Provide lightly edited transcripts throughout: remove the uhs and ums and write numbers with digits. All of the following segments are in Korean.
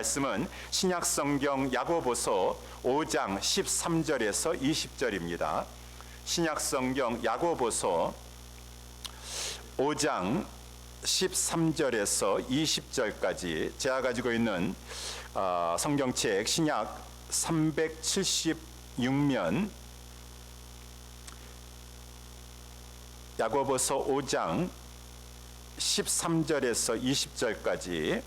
말씀은 신약성경 야고보서 5장 13절에서 20절입니다. 신약성경 야고보서 5장 13절에서 20절까지 제가 가지고 있는 성경책 신약 376면 야고보서 5장 13절에서 20절까지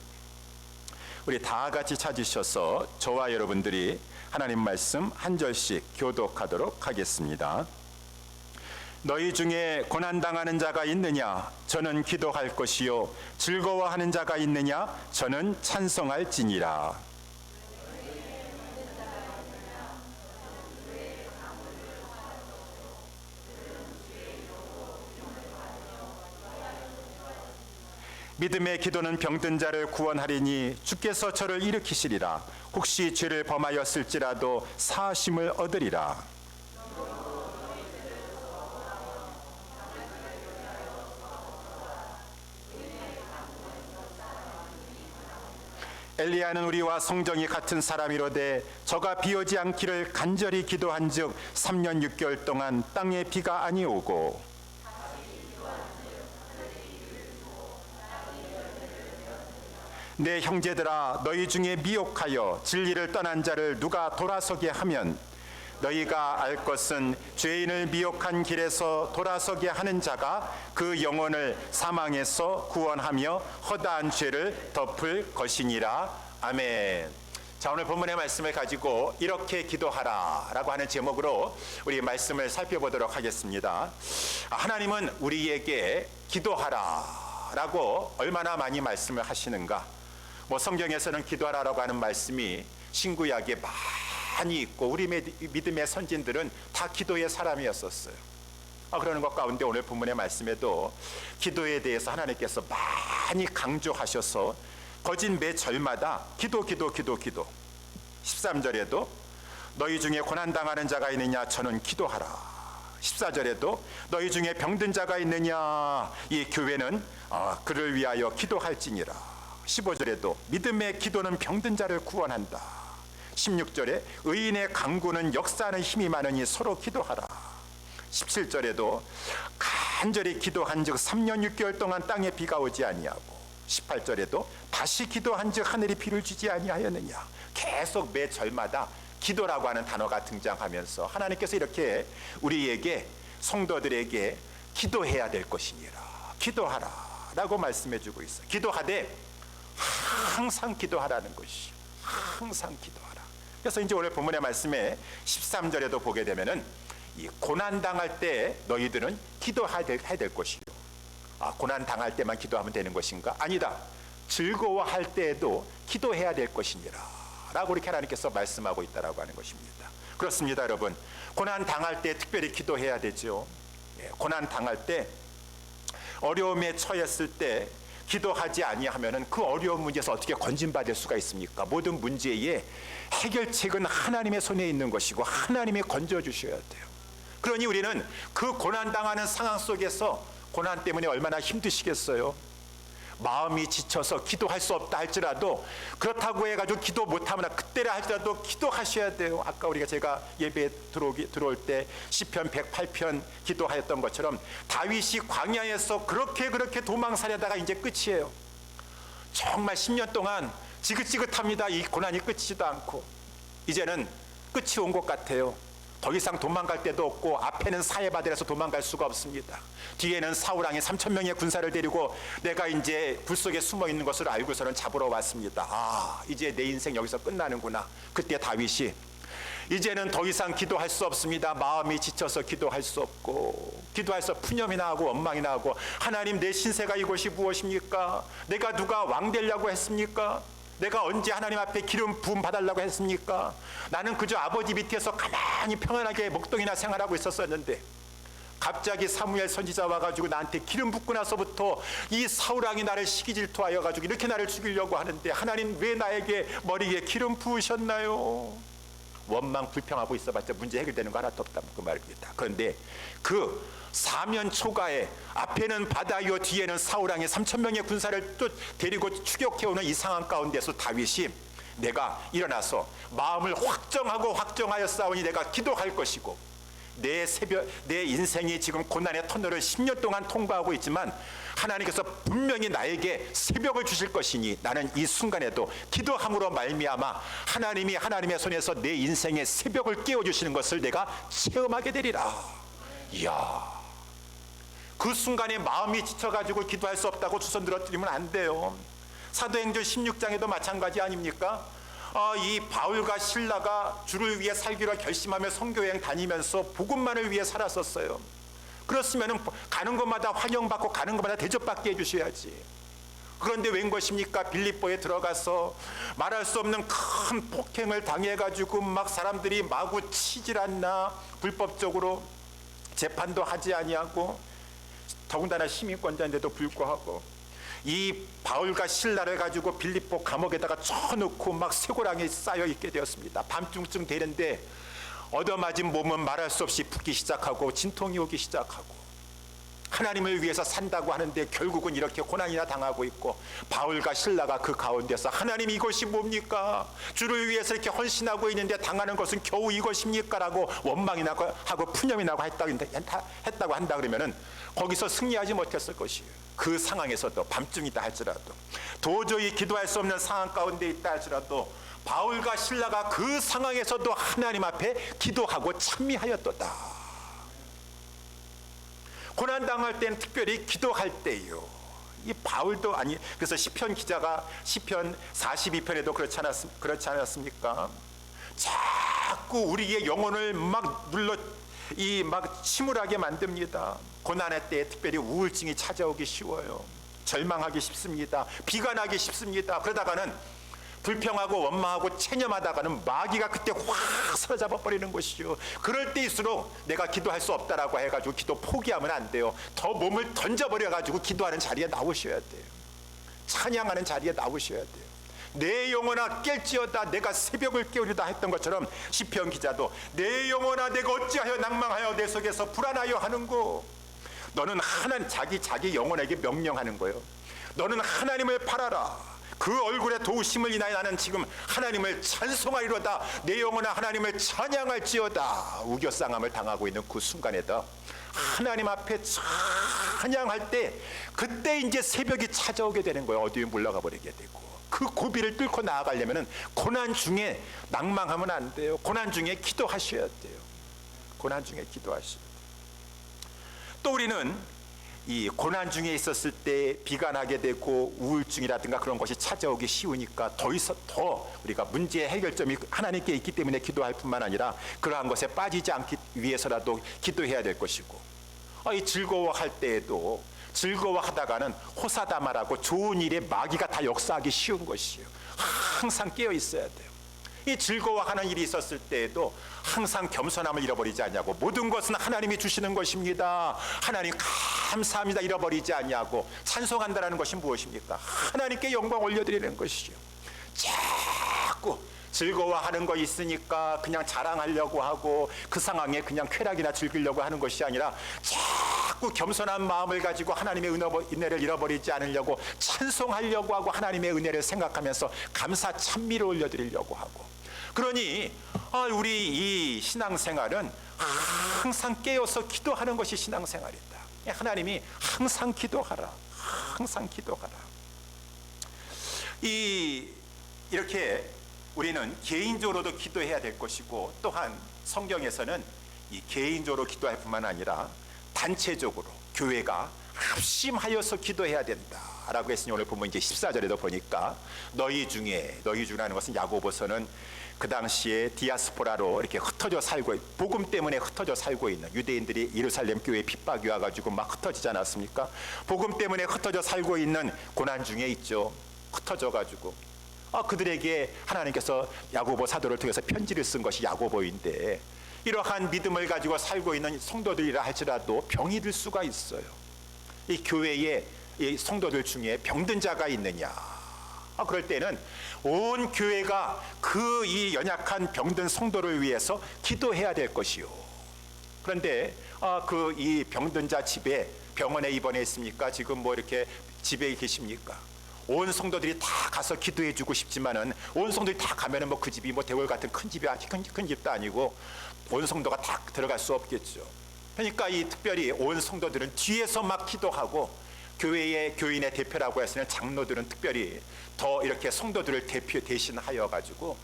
우리 다 같이 찾으셔서 저와 여러분들이 하나님 말씀 한 절씩 교독하도록 하겠습니다. 너희 중에 고난당하는 자가 있느냐? 저는 기도할 것이요. 즐거워하는 자가 있느냐? 저는 찬송할지니라. 믿음의 기도는 병든 자를 구원하리니 주께서 저를 일으키시리라. 혹시 죄를 범하였을지라도 사하심을 얻으리라. 엘리야는 우리와 성정이 같은 사람이로되 저가 비 오지 않기를 간절히 기도한즉 3년 6개월 동안 땅에 비가 아니오고 내 형제들아 너희 중에 미혹하여 진리를 떠난 자를 누가 돌아서게 하면 너희가 알 것은 죄인을 미혹한 길에서 돌아서게 하는 자가 그 영혼을 사망에서 구원하며 허다한 죄를 덮을 것이니라. 아멘. 자, 오늘 본문의 말씀을 가지고 이렇게 기도하라 라고 하는 제목으로 우리 말씀을 살펴보도록 하겠습니다. 하나님은 우리에게 기도하라 라고 얼마나 많이 말씀을 하시는가. 성경에서는 기도하라라고 하는 말씀이 신구약에 많이 있고 우리 믿음의 선진들은 다 기도의 사람이었었어요. 그러는 것 가운데 오늘 본문의 말씀에도 기도에 대해서 하나님께서 많이 강조하셔서 거진 매 절마다 기도 13절에도 너희 중에 고난당하는 자가 있느냐? 저는 기도하라. 14절에도 너희 중에 병든 자가 있느냐? 이 교회는 그를 위하여 기도할지니라. 15절에도 믿음의 기도는 병든 자를 구원한다. 16절에 의인의 강구는 역사하는 힘이 많으니 서로 기도하라. 17절에도 간절히 기도한즉 3년 6개월 동안 땅에 비가 오지 아니하고 18절에도 다시 기도한즉 하늘이 비를 주지 아니하였느냐. 계속 매 절마다 기도라고 하는 단어가 등장하면서 하나님께서 이렇게 우리에게 성도들에게 기도해야 될 것이니라. 기도하라 라고 말씀해 주고 있어요. 기도하되 항상 기도하라는 것이 항상 기도하라. 그래서 이제 오늘 본문의 말씀에 13절에도 보게 되면은 이 고난 당할 때 너희들은 기도해야 될 것이요. 고난 당할 때만 기도하면 되는 것인가? 아니다. 즐거워할 때에도 기도해야 될 것이니라 라고 이렇게 하나님께서 말씀하고 있다라고 하는 것입니다. 그렇습니다, 여러분. 고난 당할 때 특별히 기도해야 되죠. 고난 당할 때 어려움에 처했을 때 기도하지 아니하면은 그 어려운 문제에서 어떻게 건진받을 수가 있습니까? 모든 문제의 해결책은 하나님의 손에 있는 것이고 하나님이 건져주셔야 돼요. 그러니 우리는 그 고난당하는 상황 속에서 고난 때문에 얼마나 힘드시겠어요? 마음이 지쳐서 기도할 수 없다 할지라도 그렇다고 해가지고 기도 못하면 그때라 할지라도 기도하셔야 돼요. 아까 제가 예배에 들어올 때 시편 108편 기도하였던 것처럼 다윗이 광야에서 그렇게 도망사려다가 이제 끝이에요. 정말 10년 동안 지긋지긋합니다. 이 고난이 끝이지도 않고 이제는 끝이 온 것 같아요. 더 이상 도망갈 데도 없고 앞에는 사해바들에서 도망갈 수가 없습니다. 뒤에는 사울왕이 3,000명의 군사를 데리고 내가 이제 불 속에 숨어 있는 것을 알고서는 잡으러 왔습니다. 이제 내 인생 여기서 끝나는구나. 그때 다윗이 이제는 더 이상 기도할 수 없습니다. 마음이 지쳐서 기도할 수 없고 기도해서 푸념이나 하고 원망이나 하고 하나님 내 신세가 이것이 무엇입니까? 내가 누가 왕 되려고 했습니까? 내가 언제 하나님 앞에 기름 부음 받으려고 했습니까? 나는 그저 아버지 밑에서 가만히 평안하게 목동이나 생활하고 있었었는데 갑자기 사무엘 선지자 와가지고 나한테 기름 붓고 나서부터 이 사울왕이 나를 시기 질투하여 가지고 이렇게 나를 죽이려고 하는데 하나님 왜 나에게 머리에 기름 부으셨나요? 원망 불평하고 있어봤자 문제 해결되는 거 하나도 없다 그 말입니다. 그런데 그 사면 초가에 앞에는 바다요 뒤에는 사울왕의 3,000명의 군사를 또 데리고 추격해오는 이 상황 가운데서 다윗이 내가 일어나서 마음을 확정하여 싸우니 내가 기도할 것이고, 내 인생이 지금 고난의 터널을 10년 동안 통과하고 있지만 하나님께서 분명히 나에게 새벽을 주실 것이니 나는 이 순간에도 기도함으로 말미암아 하나님이 하나님의 손에서 내 인생의 새벽을 깨워주시는 것을 내가 체험하게 되리라. 이야, 그 순간에 마음이 지쳐가지고 기도할 수 없다고 주선 들어드리면 안 돼요. 사도행전 16장에도 마찬가지 아닙니까? 이 바울과 실라가 주를 위해 살기로 결심하며 선교여행 다니면서 복음만을 위해 살았었어요. 그렇으면 가는 곳마다 환영받고 가는 곳마다 대접받게 해주셔야지. 그런데 웬 것입니까? 빌립보에 들어가서 말할 수 없는 큰 폭행을 당해가지고 막 사람들이 마구 치질 않나, 불법적으로 재판도 하지 아니하고, 더군다나 시민권자인데도 불구하고 이 바울과 실라를 가지고 빌립보 감옥에다가 쳐놓고 막 쇠고랑에 쌓여 있게 되었습니다. 밤중쯤 되는데 얻어맞은 몸은 말할 수 없이 붓기 시작하고 진통이 오기 시작하고, 하나님을 위해서 산다고 하는데 결국은 이렇게 고난이나 당하고 있고, 바울과 실라가 그 가운데서 하나님 이것이 뭡니까? 주를 위해서 이렇게 헌신하고 있는데 당하는 것은 겨우 이것입니까? 라고 원망이 나고 하고 푸념이 나고 했다고 한다 그러면은 거기서 승리하지 못했을 것이에요. 그 상황에서도 밤중이다 할지라도, 도저히 기도할 수 없는 상황 가운데 있다 할지라도 바울과 실라가 그 상황에서도 하나님 앞에 기도하고 찬미하였도다. 고난당할 때는 특별히 기도할 때요. 이 바울도 아니, 그래서 시편 기자가 시편 42편에도 그렇지 않았습니까? 자꾸 우리의 영혼을 막 막 침울하게 만듭니다. 고난의 때에 특별히 우울증이 찾아오기 쉬워요. 절망하기 쉽습니다. 비관하기 쉽습니다. 그러다가는 불평하고 원망하고 체념하다가는 마귀가 그때 확 사로잡아 버리는 것이죠. 그럴 때일수록 내가 기도할 수 없다라고 해가지고 기도 포기하면 안 돼요. 더 몸을 던져버려가지고 기도하는 자리에 나오셔야 돼요. 찬양하는 자리에 나오셔야 돼요. 내 영혼아 깰지어다 내가 새벽을 깨우리다 했던 것처럼 시편 기자도 내 영혼아 내가 어찌하여 낭망하여 내 속에서 불안하여 하는고. 너는 자기 영혼에게 명령하는 거예요. 너는 하나님을 바라라. 그 얼굴에 도우심을 인하여 나는 지금 하나님을 찬송하리로다. 내 영혼아 하나님을 찬양할지어다. 우겨쌍함을 당하고 있는 그 순간에도 하나님 앞에 찬양할 때, 그때 이제 새벽이 찾아오게 되는 거예요. 어디에 물러가 버리게 되고. 그 고비를 뚫고 나아가려면 고난 중에 낭망하면 안 돼요. 고난 중에 기도하셔야 돼요. 고난 중에 기도하셔야 돼요. 또 우리는 이 고난 중에 있었을 때 비관하게 되고 우울증이라든가 그런 것이 찾아오기 쉬우니까 더 우리가 문제의 해결점이 하나님께 있기 때문에 기도할 뿐만 아니라 그러한 것에 빠지지 않기 위해서라도 기도해야 될 것이고, 이 즐거워할 때에도 즐거워하다가는 호사다마라고 좋은 일에 마귀가 다 역사하기 쉬운 것이에요. 항상 깨어 있어야 돼요. 이 즐거워하는 일이 있었을 때에도 항상 겸손함을 잃어버리지 않냐고, 모든 것은 하나님이 주시는 것입니다. 하나님 감사합니다 잃어버리지 않냐고, 찬송한다는 것이 무엇입니까? 하나님께 영광 올려드리는 것이죠. 자꾸 즐거워하는 거 있으니까 그냥 자랑하려고 하고 그 상황에 그냥 쾌락이나 즐기려고 하는 것이 아니라 자꾸 겸손한 마음을 가지고 하나님의 은혜를 잃어버리지 않으려고 찬송하려고 하고 하나님의 은혜를 생각하면서 감사 찬미를 올려드리려고 하고. 그러니 우리 이 신앙생활은 항상 깨어서 기도하는 것이 신앙생활이다. 하나님이 항상 기도하라, 항상 기도하라. 이렇게 우리는 개인적으로도 기도해야 될 것이고, 또한 성경에서는 이 개인적으로 기도할 뿐만 아니라 단체적으로 교회가 합심하여서 기도해야 된다라고 했으니, 오늘 보면 이제 14절에도 보니까 너희 중이라는 것은 야고보서는 그 당시에 디아스포라로 이렇게 흩어져 살고, 복음 때문에 흩어져 살고 있는 유대인들이 예루살렘 교회에 핍박이 와가지고 막 흩어지지 않았습니까? 복음 때문에 흩어져 살고 있는 고난 중에 있죠. 흩어져가지고 그들에게 하나님께서 야고보 사도를 통해서 편지를 쓴 것이 야고보인데, 이러한 믿음을 가지고 살고 있는 성도들이라 할지라도 병이 들 수가 있어요. 이 교회에 이 성도들 중에 병든 자가 있느냐? 그럴 때는 온 교회가 그 이 연약한 병든 성도를 위해서 기도해야 될 것이요. 그런데 그 이 병든 자 집에 병원에 입원해 있습니까? 지금 뭐 이렇게 집에 계십니까? 온 성도들이 다 가서 기도해 주고 싶지만은 온 성도들이 다 가면은 뭐 그 집이 뭐 대궐 같은 큰 집이 큰 집도 아니고 온 성도가 다 들어갈 수 없겠죠. 그러니까 이 특별히 온 성도들은 뒤에서 막 기도하고 교회의 교인의 대표라고 했으면 장로들은 특별히 더 이렇게 성도들을 대신하여 가지고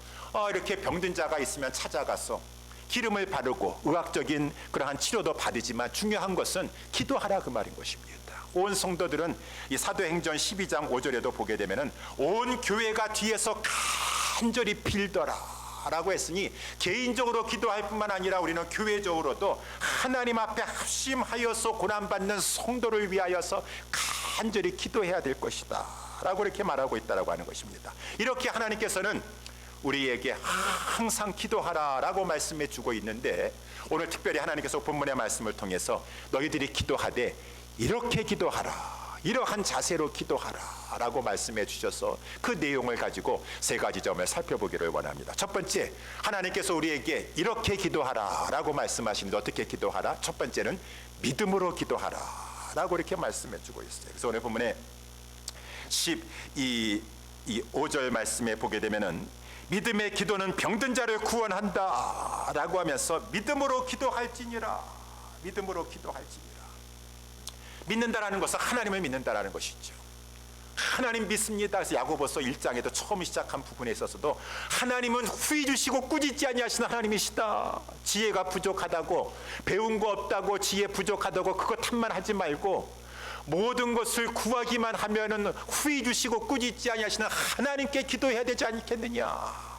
이렇게 병든 자가 있으면 찾아가서 기름을 바르고 의학적인 그러한 치료도 받으지만 중요한 것은 기도하라 그 말인 것입니다. 온 성도들은 이 사도행전 12장 5절에도 보게 되면은 온 교회가 뒤에서 간절히 빌더라 라고 했으니 개인적으로 기도할 뿐만 아니라 우리는 교회적으로도 하나님 앞에 합심하여서 고난받는 성도를 위하여서 간절히 기도해야 될 것이다 라고 이렇게 말하고 있다라고 하는 것입니다. 이렇게 하나님께서는 우리에게 항상 기도하라 라고 말씀해 주고 있는데, 오늘 특별히 하나님께서 본문의 말씀을 통해서 너희들이 기도하되 이렇게 기도하라, 이러한 자세로 기도하라 라고 말씀해 주셔서 그 내용을 가지고 세 가지 점을 살펴보기를 원합니다. 첫 번째, 하나님께서 우리에게 이렇게 기도하라 라고 말씀하시는데 어떻게 기도하라? 첫 번째는 믿음으로 기도하라 라고 이렇게 말씀해 주고 있어요. 그래서 오늘 본문에 5절 말씀에 보게 되면은 믿음의 기도는 병든 자를 구원한다 라고 하면서 믿음으로 기도할지니라, 믿음으로 기도할지니라. 믿는다라는 것은 하나님을 믿는다라는 것이죠. 하나님 믿습니다. 그래서 야고보서 1장에도 처음 시작한 부분에 있어서도 하나님은 후히 주시고 꾸짖지 아니하시는 하나님이시다. 지혜가 부족하다고, 배운 거 없다고, 지혜 부족하다고 그거 탓만하지 말고 모든 것을 구하기만 하면은 후히 주시고 꾸짖지 아니하시는 하나님께 기도해야 되지 않겠느냐.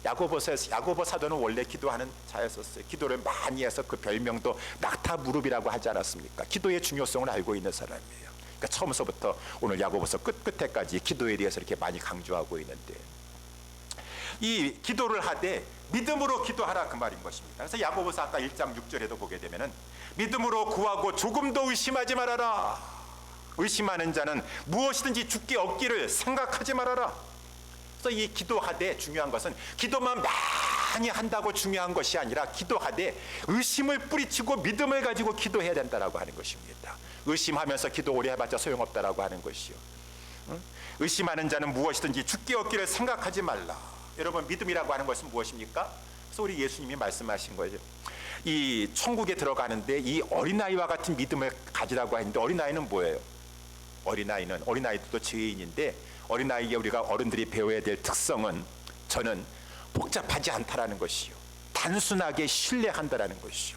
야고보서에서, 야고보 사도는 원래 기도하는 자였었어요. 기도를 많이 해서 그 별명도 낙타 무릎이라고 하지 않았습니까? 기도의 중요성을 알고 있는 사람이에요. 그러니까 처음서부터 오늘 야고보서 끝까지 기도에 대해서 이렇게 많이 강조하고 있는데, 이 기도를 하되 믿음으로 기도하라 그 말인 것입니다. 그래서 야고보서 아까 1장 6절에도 보게 되면은 믿음으로 구하고 조금도 의심하지 말아라. 의심하는 자는 무엇이든지 죽게 없기를 생각하지 말아라. 그래서 이 기도하되 중요한 것은 기도만 많이 한다고 중요한 것이 아니라 기도하되 의심을 뿌리치고 믿음을 가지고 기도해야 된다라고 하는 것입니다. 의심하면서 기도 오래 해봤자 소용없다라고 하는 것이요. 의심하는 자는 무엇이든지 죽게 없기를 생각하지 말라. 여러분, 믿음이라고 하는 것은 무엇입니까? 그래서 우리 예수님이 말씀하신 거죠. 이 천국에 들어가는데 이 어린아이와 같은 믿음을 가지라고 하는데, 어린아이는 뭐예요? 어린아이도 죄인인데, 어린아이에 우리가 어른들이 배워야 될 특성은 저는 복잡하지 않다라는 것이요, 단순하게 신뢰한다라는 것이요.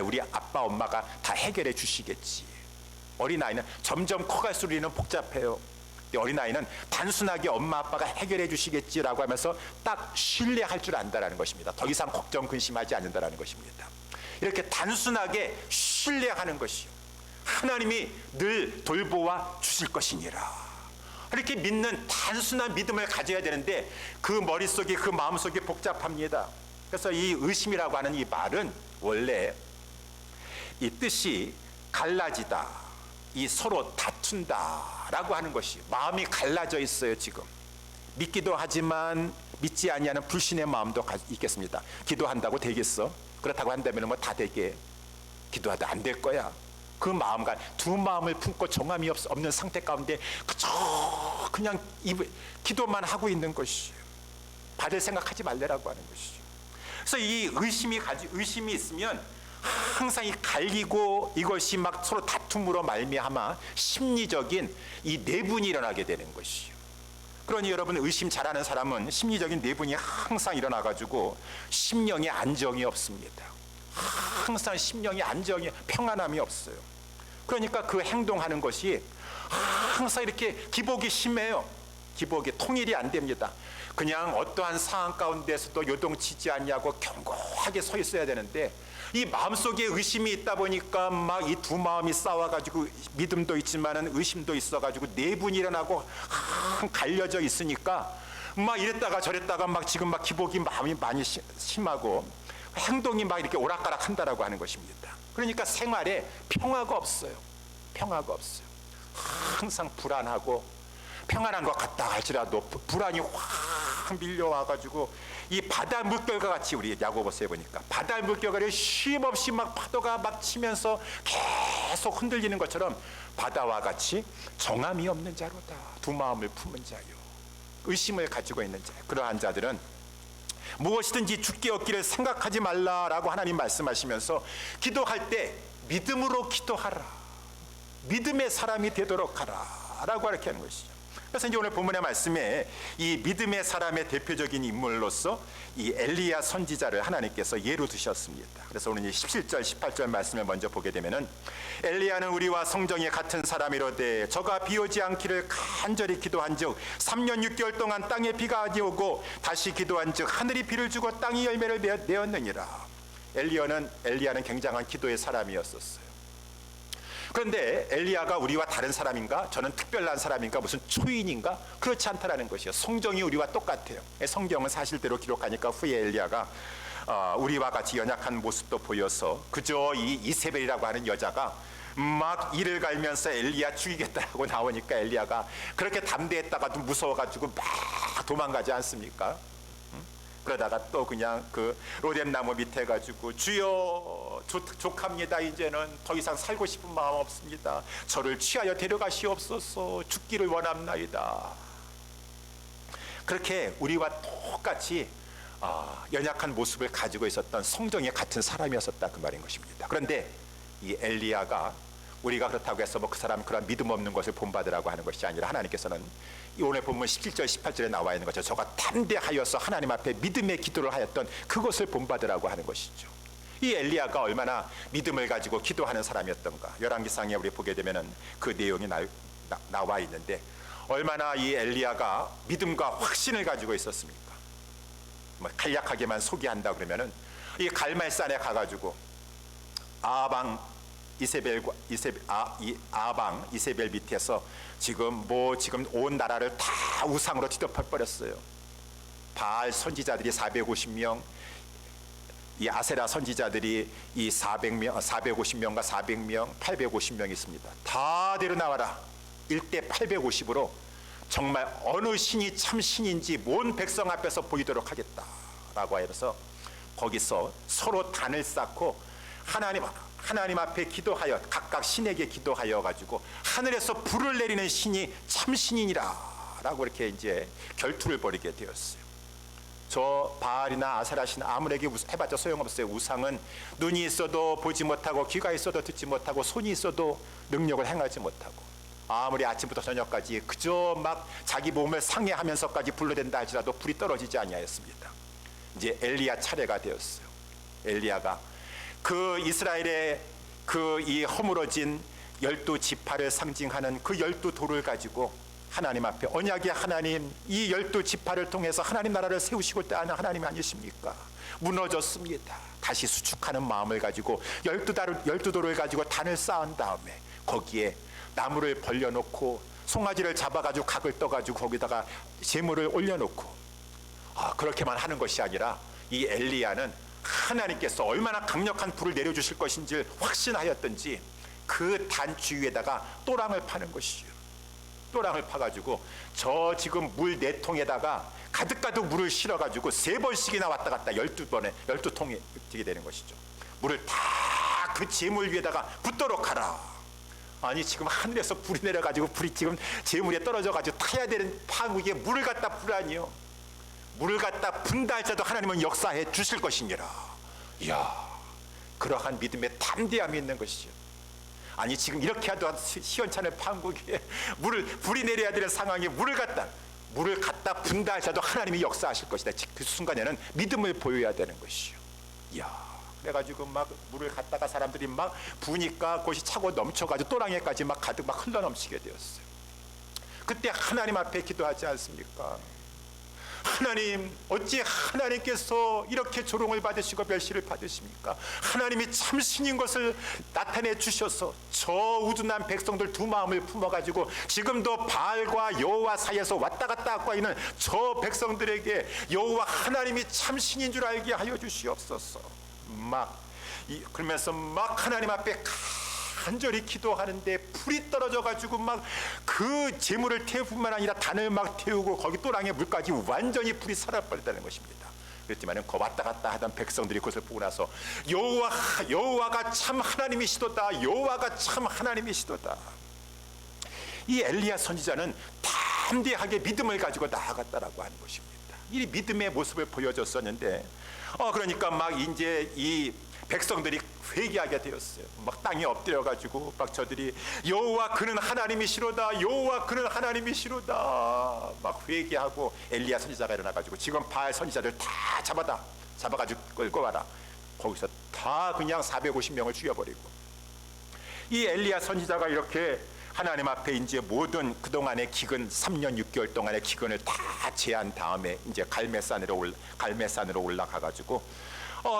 우리 아빠 엄마가 다 해결해 주시겠지. 어린아이는 점점 커갈수록 우리는 복잡해요. 어린아이는 단순하게 엄마 아빠가 해결해 주시겠지라고 하면서 딱 신뢰할 줄 안다라는 것입니다. 더 이상 걱정 근심하지 않는다라는 것입니다. 이렇게 단순하게 신뢰하는 것이요, 하나님이 늘 돌보아 주실 것이니라, 이렇게 믿는 단순한 믿음을 가져야 되는데 그 머릿속이, 그 마음속이 복잡합니다. 그래서 이 의심이라고 하는 이 말은 원래 이 뜻이 갈라지다, 이 서로 다툰다라고 하는 것이, 마음이 갈라져 있어요. 지금 믿기도 하지만 믿지 아니하는 불신의 마음도 있겠습니다. 기도한다고 되겠어? 그렇다고 한다면 뭐 다 되게 기도하다 안 될 거야. 그 마음과 두 마음을 품고 정함이 없는 상태 가운데 그냥 기도만 하고 있는 것이에요. 받을 생각하지 말래라고 하는 것이죠. 그래서 이 의심이 있으면 항상 이 갈리고 이것이 막 서로 다툼으로 말미암아 심리적인 이 내분이 일어나게 되는 것이에요. 그러니 여러분, 의심 잘하는 사람은 심리적인 내분이 항상 일어나가지고 심령에 안정이 없습니다. 항상 심령이 안정이, 평안함이 없어요. 그러니까 그 행동하는 것이 항상 이렇게 기복이 심해요. 기복이 통일이 안 됩니다. 그냥 어떠한 상황 가운데서도 요동치지 않냐고 견고하게 서 있어야 되는데, 이 마음속에 의심이 있다 보니까 막 이 두 마음이 싸워가지고 믿음도 있지만은 의심도 있어가지고 내분이 일어나고 갈려져 있으니까 막 이랬다가 저랬다가 막 지금 막 기복이 마음이 많이 심하고 행동이 막 이렇게 오락가락 한다라고 하는 것입니다. 그러니까 생활에 평화가 없어요. 평화가 없어요. 항상 불안하고, 평안한 것 같다 할지라도 불안이 확 밀려와가지고 이 바다 물결과 같이, 우리 야고보서에 보니까 바다 물결이 쉼없이 막 파도가 막 치면서 계속 흔들리는 것처럼 바다와 같이 정함이 없는 자로다. 두 마음을 품은 자요. 의심을 가지고 있는 자, 그러한 자들은 무엇이든지 주께 얻기를 생각하지 말라라고 하나님 말씀하시면서 기도할 때 믿음으로 기도하라, 믿음의 사람이 되도록 하라 라고 이렇게 하는 것이죠. 그래서 이제 오늘 본문의 말씀에 이 믿음의 사람의 대표적인 인물로서 이 엘리야 선지자를 하나님께서 예로 드셨습니다. 그래서 오늘 17절 18절 말씀을 먼저 보게 되면은, 엘리야는 우리와 성정이 같은 사람이로되 저가 비 오지 않기를 간절히 기도한즉 3년 6개월 동안 땅에 비가 아니오고 다시 기도한즉 하늘이 비를 주고 땅이 열매를 내었느니라. 엘리야는 굉장한 기도의 사람이었었어요. 그런데 엘리야가 우리와 다른 사람인가? 저는 특별한 사람인가? 무슨 초인인가? 그렇지 않다라는 것이요. 성경이 우리와 똑같아요. 성경은 사실대로 기록하니까 후에 엘리야가 우리와 같이 연약한 모습도 보여서 그저 이 이세벨이라고 하는 여자가 막 이를 갈면서 엘리야 죽이겠다라고 나오니까 엘리야가 그렇게 담대했다가도 무서워가지고 막 도망가지 않습니까? 그러다가 또 그냥 그 로뎀나무 밑에 가지고 주여 족합니다. 이제는 더 이상 살고 싶은 마음 없습니다. 저를 취하여 데려가시옵소서. 죽기를 원합나이다. 그렇게 우리와 똑같이 연약한 모습을 가지고 있었던 성정에 같은 사람이었었다 그 말인 것입니다. 그런데 이 엘리야가 우리가 그렇다고 해서 뭐 그 사람 그런 믿음 없는 것을 본받으라고 하는 것이 아니라 하나님께서는 이 오늘 본문 17절 18절에 나와 있는 것처럼 저가 담대하여서 하나님 앞에 믿음의 기도를 하였던 그것을 본받으라고 하는 것이죠. 이 엘리야가 얼마나 믿음을 가지고 기도하는 사람이었던가 열왕기상에 우리 보게 되면은 그 내용이 나와 있는데, 얼마나 이 엘리야가 믿음과 확신을 가지고 있었습니까? 뭐 간략하게만 소개한다 그러면은 이 갈멜산에 가가지고 아방 이세벨 밑에서 지금 온 나라를 다 우상으로 뒤덮어 버렸어요. 바알 선지자들이 450명, 이 아세라 선지자들이 이 450명과 400명, 850명 있습니다. 다 데려 나와라. 1대 850으로 정말 어느 신이 참 신인지 온 백성 앞에서 보이도록 하겠다라고 해서 거기서 서로 단을 쌓고 하나님 앞에 기도하여 각각 신에게 기도하여 가지고 하늘에서 불을 내리는 신이 참 신이니라라고 이렇게 이제 결투를 벌이게 되었어요. 저 바알이나 아세라 신 아무에게 해봤자 소용없어요. 우상은 눈이 있어도 보지 못하고 귀가 있어도 듣지 못하고 손이 있어도 능력을 행하지 못하고 아무리 아침부터 저녁까지 그저 막 자기 몸을 상해하면서까지 불러댄다 할지라도 불이 떨어지지 아니하였습니다. 이제 엘리야 차례가 되었어요. 엘리야가 그 이스라엘의 그 이 허물어진 12지파를 상징하는 그 12돌을 가지고 하나님 앞에 언약의 하나님, 이 12지파를 통해서 하나님 나라를 세우시고자 하는 하나님 아니십니까? 무너졌습니다. 다시 수축하는 마음을 가지고 12돌을 가지고 단을 쌓은 다음에 거기에 나무를 벌려놓고 송아지를 잡아가지고 각을 떠가지고 거기다가 제물을 올려놓고 그렇게만 하는 것이 아니라 이 엘리야는 하나님께서 얼마나 강력한 불을 내려주실 것인지 확신하였던지 그 단 주위에다가 또랑을 파는 것이죠. 또랑을 파가지고 저 지금 물 4통에다가 가득가득 물을 실어가지고 3번씩이나 왔다 갔다 12통이 되게 되는 것이죠. 물을 다 그 제물 위에다가 붓도록 하라. 아니 지금 하늘에서 불이 내려가지고 불이 지금 제물에 떨어져가지고 타야 되는 파국에 물을 갖다 부라니요. 물을 갖다 분다 할지라도 하나님은 역사해 주실 것이니라. 이야, 그러한 믿음의 담대함이 있는 것이죠. 아니 지금 이렇게 하도 시원찮은 판국에 불이 내려야 되는 상황에 물을 갖다 분다 할지라도 하나님이 역사하실 것이다. 그 순간에는 믿음을 보여야 되는 것이요. 이야, 그래가지고 막 물을 갖다가 사람들이 막 부니까 그것이 차고 넘쳐가지고 또랑에까지 막 가득 막 흘러넘치게 되었어요. 그때 하나님 앞에 기도하지 않습니까? 하나님, 어찌 하나님께서 이렇게 조롱을 받으시고 멸시를 받으십니까? 하나님이 참신인 것을 나타내 주셔서 저 우둔한 백성들 두 마음을 품어가지고 지금도 바알과 여호와 사이에서 왔다 갔다 하고 있는 저 백성들에게 여호와 하나님이 참신인 줄 알게 하여 주시옵소서. 그러면서 막 하나님 앞에 간절히 기도하는데 불이 떨어져가지고 막 그 재물을 태우뿐만 아니라 단을 막 태우고 거기 또랑의 물까지 완전히 불이 살아버렸다는 것입니다. 그렇지만 그 왔다 갔다 하던 백성들이 그것을 보고 나서 여호와가 참 하나님이시도다. 여호와가 참 하나님이시도다. 이 엘리야 선지자는 다 담대하게 믿음을 가지고 나아갔다라고 하는 것입니다. 이 믿음의 모습을 보여줬었는데 그러니까 막 이제 이 백성들이 회개하게 되었어요. 막 땅에 엎드려 가지고 막 저들이 여호와 그는 하나님이시로다, 여호와 그는 하나님이시로다 막 회개하고, 엘리야 선지자가 일어나 가지고 지금 바알 선지자들 다 잡아가지고 끌고 와라. 거기서 다 그냥 450명을 죽여버리고, 이 엘리야 선지자가 이렇게 하나님 앞에 이제 모든 그동안의 기근 3년 6개월 동안의 기근을 다 제한 다음에 이제 갈멜산으로 올라가 가지고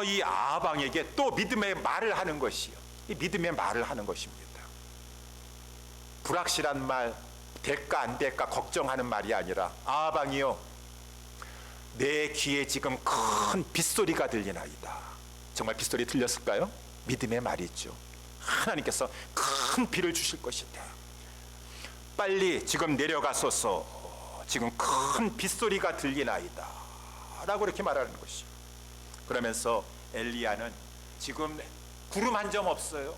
이 아방에게 또 믿음의 말을 하는 것이요. 이 믿음의 말을 하는 것입니다. 불확실한 말, 될까 안 될까 걱정하는 말이 아니라, 아방이요, 내 귀에 지금 큰 빗소리가 들리나이다. 정말 빗소리 들렸을까요? 믿음의 말이죠. 하나님께서 큰 비를 주실 것이다. 빨리 지금 내려가소서. 지금 큰 빗소리가 들리나이다 라고 이렇게 말하는 것이요. 그러면서 엘리야는 지금 구름 한 점 없어요.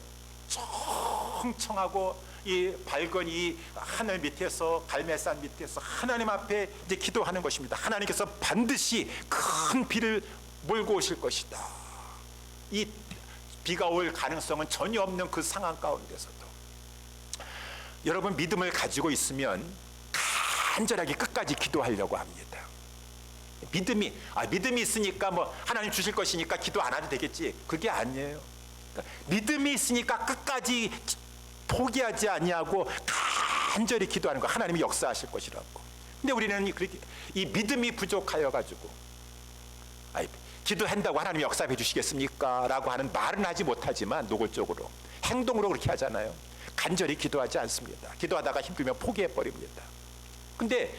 청청하고 이 밝은 이 하늘 밑에서, 갈멜산 밑에서 하나님 앞에 이제 기도하는 것입니다. 하나님께서 반드시 큰 비를 몰고 오실 것이다. 이 비가 올 가능성은 전혀 없는 그 상황 가운데서도 여러분, 믿음을 가지고 있으면 간절하게 끝까지 기도하려고 합니다. 믿음이 있으니까 뭐 하나님 주실 것이니까 기도 안 해도 되겠지, 그게 아니에요. 그러니까 믿음이 있으니까 끝까지 포기하지 아니하고 간절히 기도하는 거, 하나님이 역사하실 것이라고. 근데 우리는 이 믿음이 부족하여 가지고 기도한다고 하나님이 역사해 주시겠습니까? 라고 하는 말은 하지 못하지만 노골적으로 행동으로 그렇게 하잖아요. 간절히 기도하지 않습니다. 기도하다가 힘들면 포기해버립니다. 근데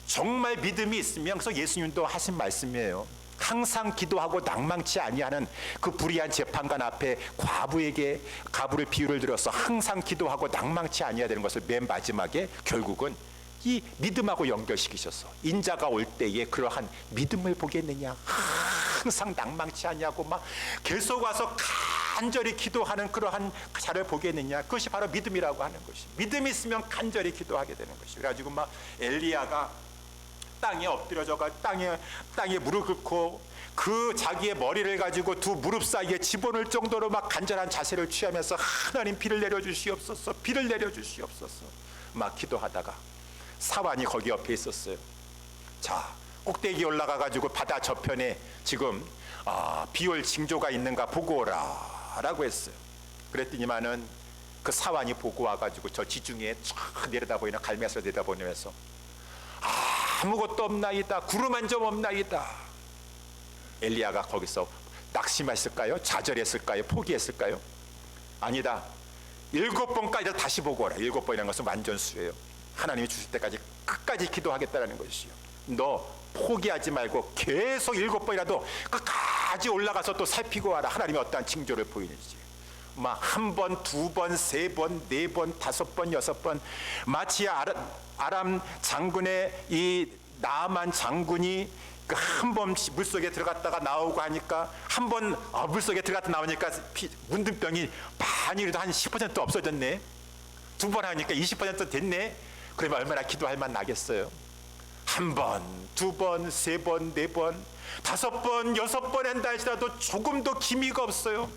정말 믿음이 있으면, 그래서 예수님도 하신 말씀이에요. 항상 기도하고 낭망치 아니하는 그 불의한 재판관 앞에 과부를 비유를 들어서 항상 기도하고 낭망치 아니해야 되는 것을 맨 마지막에 결국은 이 믿음하고 연결시키셔서, 인자가 올 때에 그러한 믿음을 보겠느냐, 항상 낭망치 아니하고 막 계속 와서 간절히 기도하는 그러한 자를 보겠느냐, 그것이 바로 믿음이라고 하는 것이. 믿음이 있으면 간절히 기도하게 되는 것이. 그래가지고 막 엘리야가 땅에 엎드려져가 땅에 무릎 꿇고 그 자기의 머리를 가지고 두 무릎 사이에 집어넣을 정도로 막 간절한 자세를 취하면서 하나님 비를 내려주시옵소서, 비를 내려주시옵소서 막 기도하다가 사환이 거기 옆에 있었어요. 자, 꼭대기 올라가 가지고 바다 저편에 지금 비올 징조가 있는가 보고 오라 라고 했어요. 그랬더니만은 그 사환이 보고 와가지고 저 지중해에 쫙 내려다보이는 갈멜산을 내려다보면서 아무것도 없나이다, 구름 한 점 없나이다. 엘리야가 거기서 낙심했을까요? 좌절했을까요? 포기했을까요? 아니다. 7번까지 다시 보고 오라. 7번이라는 것은 완전수예요. 하나님이 주실 때까지 끝까지 기도하겠다는 것이요. 너 포기하지 말고 계속 7번이라도 끝까지 올라가서 또 살피고 와라. 하나님이 어떠한 징조를 보이는지. 막 1번, 2번, 3번, 4번, 5번, 6번, 마치 아람 장군의 이 나아만 장군이 그 한 번 물속에 들어갔다가 나오고 하니까, 한 번 물속에 들어갔다 나오니까 문둥병이 반이라도 한 10% 없어졌네. 2번 하니까 20% 됐네. 그러면 얼마나 기도할 만 나겠어요. 1번, 2번, 3번, 4번, 5번, 6번 한다 할지라도 조금도 기미가 없어요.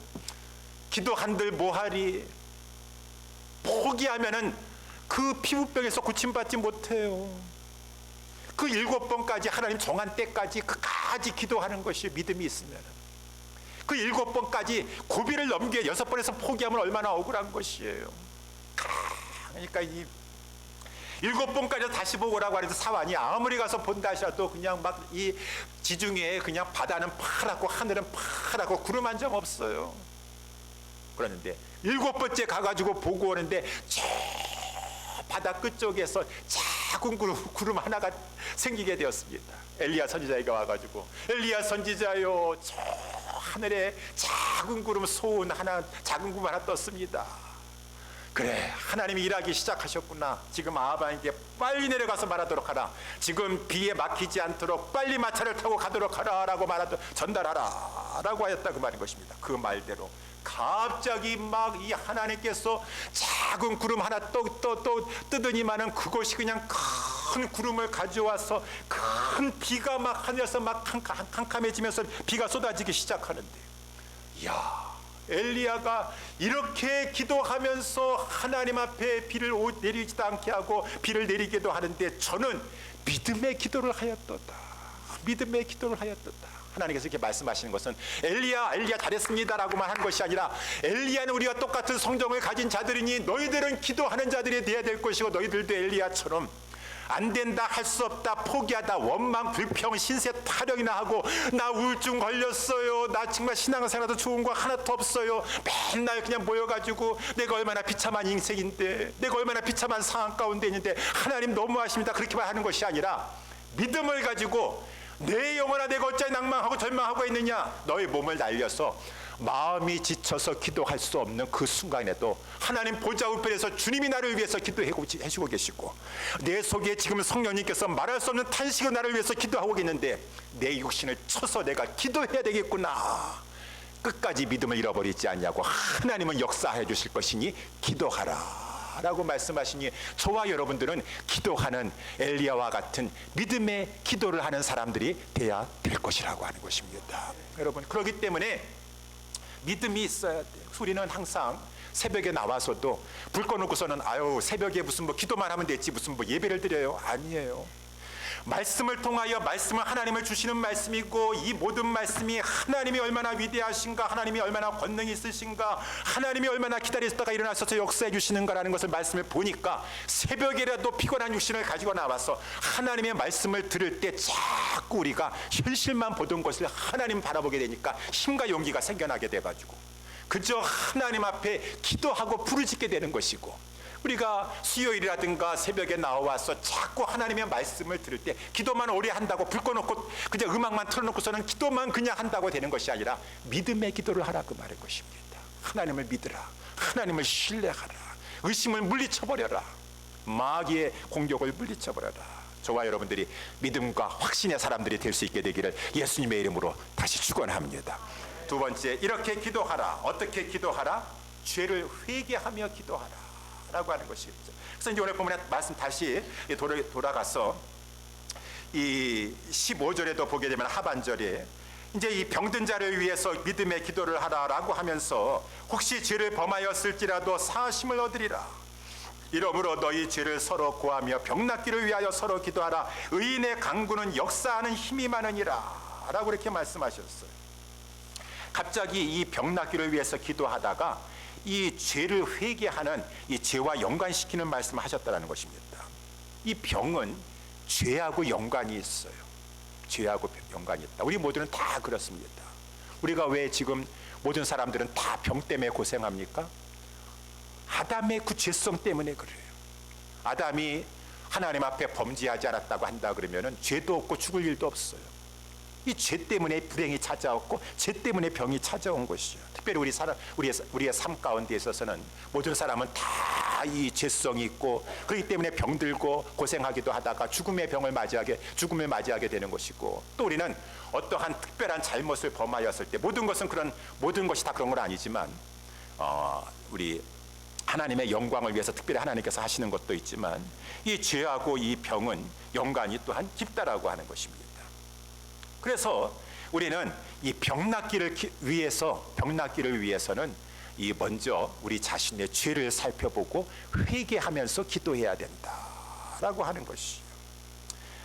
기도한들 뭐하리. 포기하면은 그 피부병에서 고침받지 못해요. 그 7번까지 하나님 정한 때까지 끝까지 기도하는 것이 믿음이 있으면, 그 7번까지 고비를 넘겨 6번에서 포기하면 얼마나 억울한 것이에요. 그러니까 이 7번까지 다시 보고라고 해서 사환이 아무리 가서 본다 하셔도 그냥 막 이 지중해에 그냥 바다는 파랗고 하늘은 파랗고 구름 한 점 없어요. 그러는데 7번째 가가지고 보고 오는데 저 바다 끝쪽에서 작은 구름 하나가 생기게 되었습니다. 엘리야 선지자가 와가지고, 엘리야 선지자요, 저 하늘에 작은 구름 작은 구름 하나 떴습니다. 그래, 하나님이 일하기 시작하셨구나. 지금 아합에게 빨리 내려가서 말하도록 하라. 지금 비에 막히지 않도록 빨리 마차를 타고 가도록 하라 라고 전달하라 라고 하였다, 그 말인 것입니다. 그 말대로 갑자기 막 이 하나님께서 작은 구름 하나 또 뜨더니만은 그것이 그냥 큰 구름을 가져와서 큰 비가 막 하늘에서 막 캄캄해지면서 비가 쏟아지기 시작하는데, 이야, 엘리야가 이렇게 기도하면서 하나님 앞에 비를 내리지도 않게 하고 비를 내리기도 하는데, 저는 믿음의 기도를 하였도다. 믿음의 기도를 하였도다. 하나님께서 이렇게 말씀하시는 것은 엘리야 잘했습니다라고만 한 것이 아니라, 엘리야는 우리와 똑같은 성정을 가진 자들이니 너희들은 기도하는 자들이 되어야 될 것이고, 너희들도 엘리야처럼 안 된다, 할 수 없다, 포기하다, 원망, 불평, 신세 타령이나 하고, 나 우울증 걸렸어요, 나 정말 신앙생활도 좋은 거 하나도 없어요, 맨날 그냥 모여가지고 내가 얼마나 비참한 인생인데, 내가 얼마나 비참한 상황 가운데 있는데 하나님 너무하십니다, 그렇게만 하는 것이 아니라, 믿음을 가지고 내 영혼아 내가 어찌 낭망하고 절망하고 있느냐, 너의 몸을 날려서 마음이 지쳐서 기도할 수 없는 그 순간에도 하나님 보좌 우편에서 주님이 나를 위해서 기도해주고 계시고, 내 속에 지금 성령님께서 말할 수 없는 탄식으로 나를 위해서 기도하고 계시는데, 내 육신을 쳐서 내가 기도해야 되겠구나, 끝까지 믿음을 잃어버리지 않냐고 하나님은 역사해 주실 것이니 기도하라 라고 말씀하시니, 저와 여러분들은 기도하는 엘리야와 같은 믿음의 기도를 하는 사람들이 돼야 될 것이라고 하는 것입니다. 여러분, 그렇기 때문에 믿음이 있어야 돼요. 우리는 항상 새벽에 나와서도 불 꺼놓고서는 새벽에 무슨 기도만 하면 됐지, 무슨 예배를 드려요? 아니에요. 말씀을 통하여, 말씀은 하나님을 주시는 말씀이고, 이 모든 말씀이 하나님이 얼마나 위대하신가, 하나님이 얼마나 권능이 있으신가, 하나님이 얼마나 기다리셨다가 일어나셔서 역사해 주시는가라는 것을 말씀을 보니까, 새벽이라도 피곤한 육신을 가지고 나와서 하나님의 말씀을 들을 때 자꾸 우리가 현실만 보던 것을 하나님 바라보게 되니까 힘과 용기가 생겨나게 돼가지고 그저 하나님 앞에 기도하고 부르짖게 되는 것이고, 우리가 수요일이라든가 새벽에 나와서 자꾸 하나님의 말씀을 들을 때 기도만 오래 한다고 불 꺼놓고 그냥 음악만 틀어놓고서는 기도만 그냥 한다고 되는 것이 아니라, 믿음의 기도를 하라 그 말인 것입니다. 하나님을 믿으라, 하나님을 신뢰하라, 의심을 물리쳐버려라, 마귀의 공격을 물리쳐버려라. 저와 여러분들이 믿음과 확신의 사람들이 될 수 있게 되기를 예수님의 이름으로 다시 축원합니다. 두 번째, 이렇게 기도하라. 어떻게 기도하라? 죄를 회개하며 기도하라 라고 하는 것이겠죠. 그래서 이제 오늘 본문의 말씀 다시 돌아가서 이 15절에도 보게 되면 하반절에 이제 이 병든 자를 위해서 믿음의 기도를 하라라고 하면서, 혹시 죄를 범하였을지라도 사심을 얻으리라. 이러므로 너희 죄를 서로 고하며 병낫기를 위하여 서로 기도하라. 의인의 강구는 역사하는 힘이 많으니라 라고 이렇게 말씀하셨어요. 갑자기 이 병낫기를 위해서 기도하다가 이 죄를 회개하는, 이 죄와 연관시키는 말씀을 하셨다는 것입니다. 이 병은 죄하고 연관이 있어요. 죄하고 연관이 있다. 우리 모두는 다 그렇습니다. 우리가 왜 지금 모든 사람들은 다 병 때문에 고생합니까? 아담의 그 죄성 때문에 그래요. 아담이 하나님 앞에 범죄하지 않았다고 한다 그러면은 죄도 없고 죽을 일도 없어요. 이 죄 때문에 불행이 찾아왔고, 죄 때문에 병이 찾아온 것이죠. 특별히 우리의 삶 가운데 있어서는 모든 사람은 다 이 죄성이 있고, 그렇기 때문에 병들고 고생하기도 하다가 죽음을 맞이하게 되는 것이고, 또 우리는 어떠한 특별한 잘못을 범하였을 때, 모든 것이 다 그런 건 아니지만, 우리 하나님의 영광을 위해서 특별히 하나님께서 하시는 것도 있지만, 이 죄하고 이 병은 연관이 또한 깊다라고 하는 것입니다. 그래서 우리는 이 병낫기를 위해서는 이 먼저 우리 자신의 죄를 살펴보고 회개하면서 기도해야 된다라고 하는 것이에요.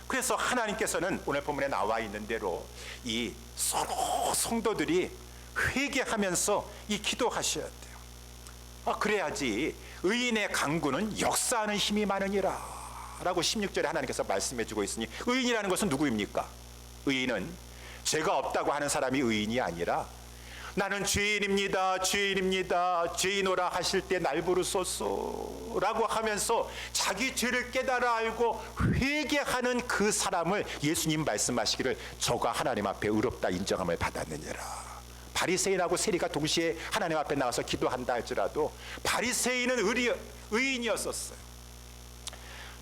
그래서 하나님께서는 오늘 본문에 나와 있는 대로 이 서로 성도들이 회개하면서 이 기도하셔야 돼요. 그래야지 의인의 강구는 역사하는 힘이 많으니라 라고 16절에 하나님께서 말씀해 주고 있으니, 의인이라는 것은 누구입니까? 의인은 죄가 없다고 하는 사람이 의인이 아니라, 나는 죄인입니다, 죄인오라 하실 때 날 부르소서 라고 하면서 자기 죄를 깨달아 알고 회개하는 그 사람을 예수님 말씀하시기를, 저가 하나님 앞에 의롭다 인정함을 받았느니라. 바리새인하고 세리가 동시에 하나님 앞에 나와서 기도한다 할지라도 바리새인은 의인이었었어요.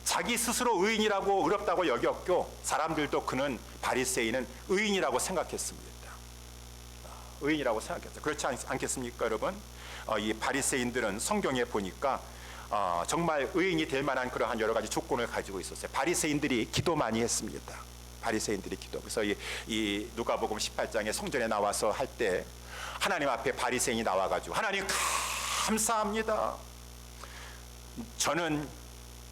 자기 스스로 의인이라고 의롭다고 여겼고, 사람들도 그는, 바리새인은 의인이라고 생각했습니다. 의인이라고 생각했죠. 그렇지 않겠습니까, 여러분? 이 바리새인들은 성경에 보니까 정말 의인이 될 만한 그러한 여러 가지 조건을 가지고 있었어요. 바리새인들이 기도 많이 했습니다. 바리새인들이 기도. 그래서 이 누가복음 18장에 성전에 나와서 할 때 하나님 앞에 바리새인이 나와가지고 하나님 감사합니다. 저는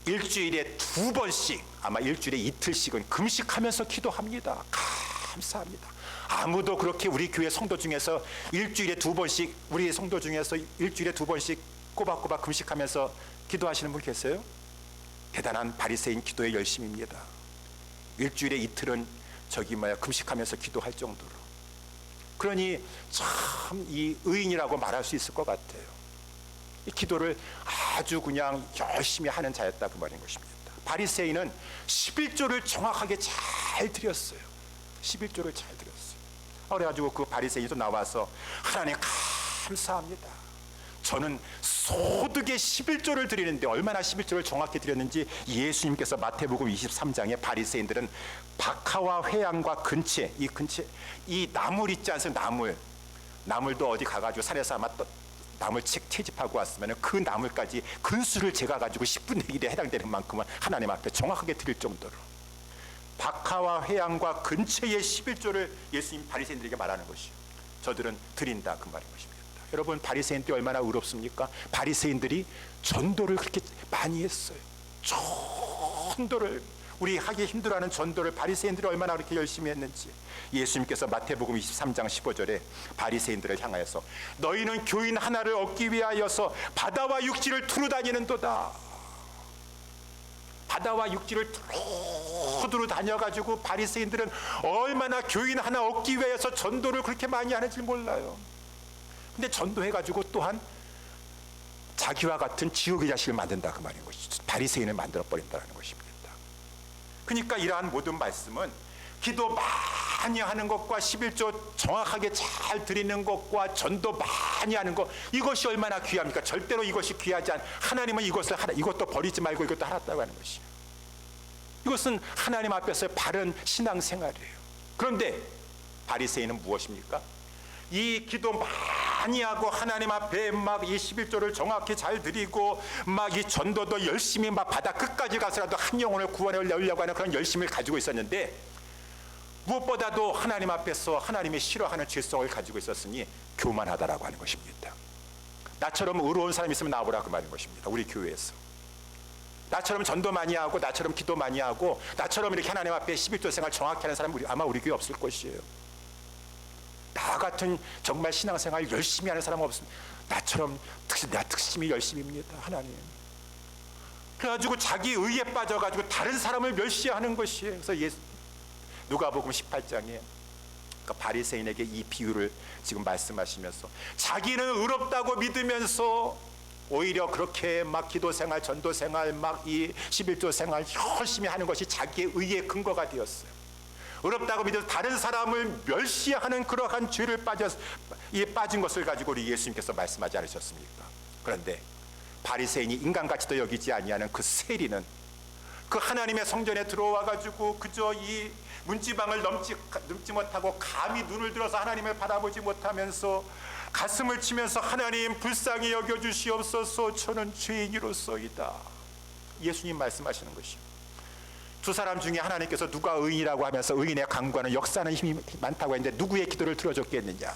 일주일에 2번씩 아마 일주일에 이틀씩은 금식하면서 기도합니다. 감사합니다. 아무도 그렇게 우리 교회 성도 중에서 일주일에 2번씩 우리 성도 중에서 일주일에 2번씩 꼬박꼬박 금식하면서 기도하시는 분 계세요? 대단한 바리새인 기도의 열심입니다. 일주일에 이틀은 금식하면서 기도할 정도로. 그러니 참 이 의인이라고 말할 수 있을 것 같아요. 이 기도를 아주 그냥 열심히 하는 자였다 그 말인 것입니다. 바리새인은 11조를 정확하게 잘 드렸어요. 11조를 잘 드렸어요. 그래가지고 그 바리새인이 또 나와서 하나님 감사합니다. 저는 소득의 11조를 드리는데 얼마나 11조를 정확히 드렸는지 예수님께서 마태복음 23장에 바리새인들은 박하와 회양과 근체 이 나물 있지 않습니까? 나물도 어디 가가지고 산에서 아마 나물 채집하고 왔으면 그 나물까지 근수를 재가가지고 10분의 1에 해당되는 만큼은 하나님 앞에 정확하게 드릴 정도로 박하와 회양과 근처의 11조를 예수님 바리새인들에게 말하는 것이요. 저들은 드린다 그 말인 것입니다. 여러분 바리새인들이 얼마나 의롭습니까? 바리새인들이 전도를 그렇게 많이 했어요. 전도를 우리 하기 힘들어하는 전도를 바리새인들이 얼마나 그렇게 열심히 했는지 예수님께서 마태복음 23장 15절에 바리새인들을 향하여서 너희는 교인 하나를 얻기 위하여서 바다와 육지를 두루 다니는도다. 바다와 육지를 두루 다녀가지고 바리새인들은 얼마나 교인 하나 얻기 위해서 전도를 그렇게 많이 하는지 몰라요. 근데 전도해가지고 또한 자기와 같은 지옥의 자식을 만든다 그 말인 것이죠. 바리새인을 만들어버린다는 것입니다. 그러니까 이러한 모든 말씀은 기도 많이 하는 것과 11조 정확하게 잘 드리는 것과 전도 많이 하는 것, 이것이 얼마나 귀합니까? 절대로 이것이 귀하지 않. 하나님은 이것도 버리지 말고 이것도 하라고 하는 것이에요. 이것은 하나님 앞에서의 바른 신앙생활이에요. 그런데 바리새인은 무엇입니까? 이 기도 많이 하고 하나님 앞에 막 이 11조를 정확히 잘 드리고 막 이 전도도 열심히 막 바다 끝까지 가서라도 한 영혼을 구원하려고 하는 그런 열심을 가지고 있었는데 무엇보다도 하나님 앞에서 하나님이 싫어하는 죄성을 가지고 있었으니 교만하다라고 하는 것입니다. 나처럼 의로운 사람이 있으면 나오라 그 말인 것입니다. 우리 교회에서 나처럼 전도 많이 하고 나처럼 기도 많이 하고 나처럼 이렇게 하나님 앞에 11조 생활 정확히 하는 사람은 아마 우리 교회에 없을 것이에요. 나 같은 정말 신앙생활 열심히 하는 사람은 없습니다. 나처럼 나 특심이 열심입니다. 하나님. 그래가지고 자기 의에 빠져가지고 다른 사람을 멸시하는 것이에요. 그래서 누가복음 18장에 바리새인에게 이 비유를 지금 말씀하시면서 자기는 의롭다고 믿으면서 오히려 그렇게 막 기도생활, 전도생활, 막 이 11조 생활 열심히 하는 것이 자기의 의의 근거가 되었어요. 의롭다고 믿어서 다른 사람을 멸시하는 그러한 죄를 빠진 것을 가지고 우리 예수님께서 말씀하지 않으셨습니까? 그런데 바리새인이 인간같이도 여기지 아니하는 그 세리는 그 하나님의 성전에 들어와 가지고 그저 이 문지방을 넘지 못하고 감히 눈을 들어서 하나님을 바라보지 못하면서 가슴을 치면서 하나님 불쌍히 여겨주시옵소서 저는 죄인이로소이다. 예수님 말씀하시는 것이요. 두 사람 중에 하나님께서 누가 의인이라고 하면서 의인의 강구하는 역사는 힘이 많다고 했는데 누구의 기도를 들어줬겠느냐?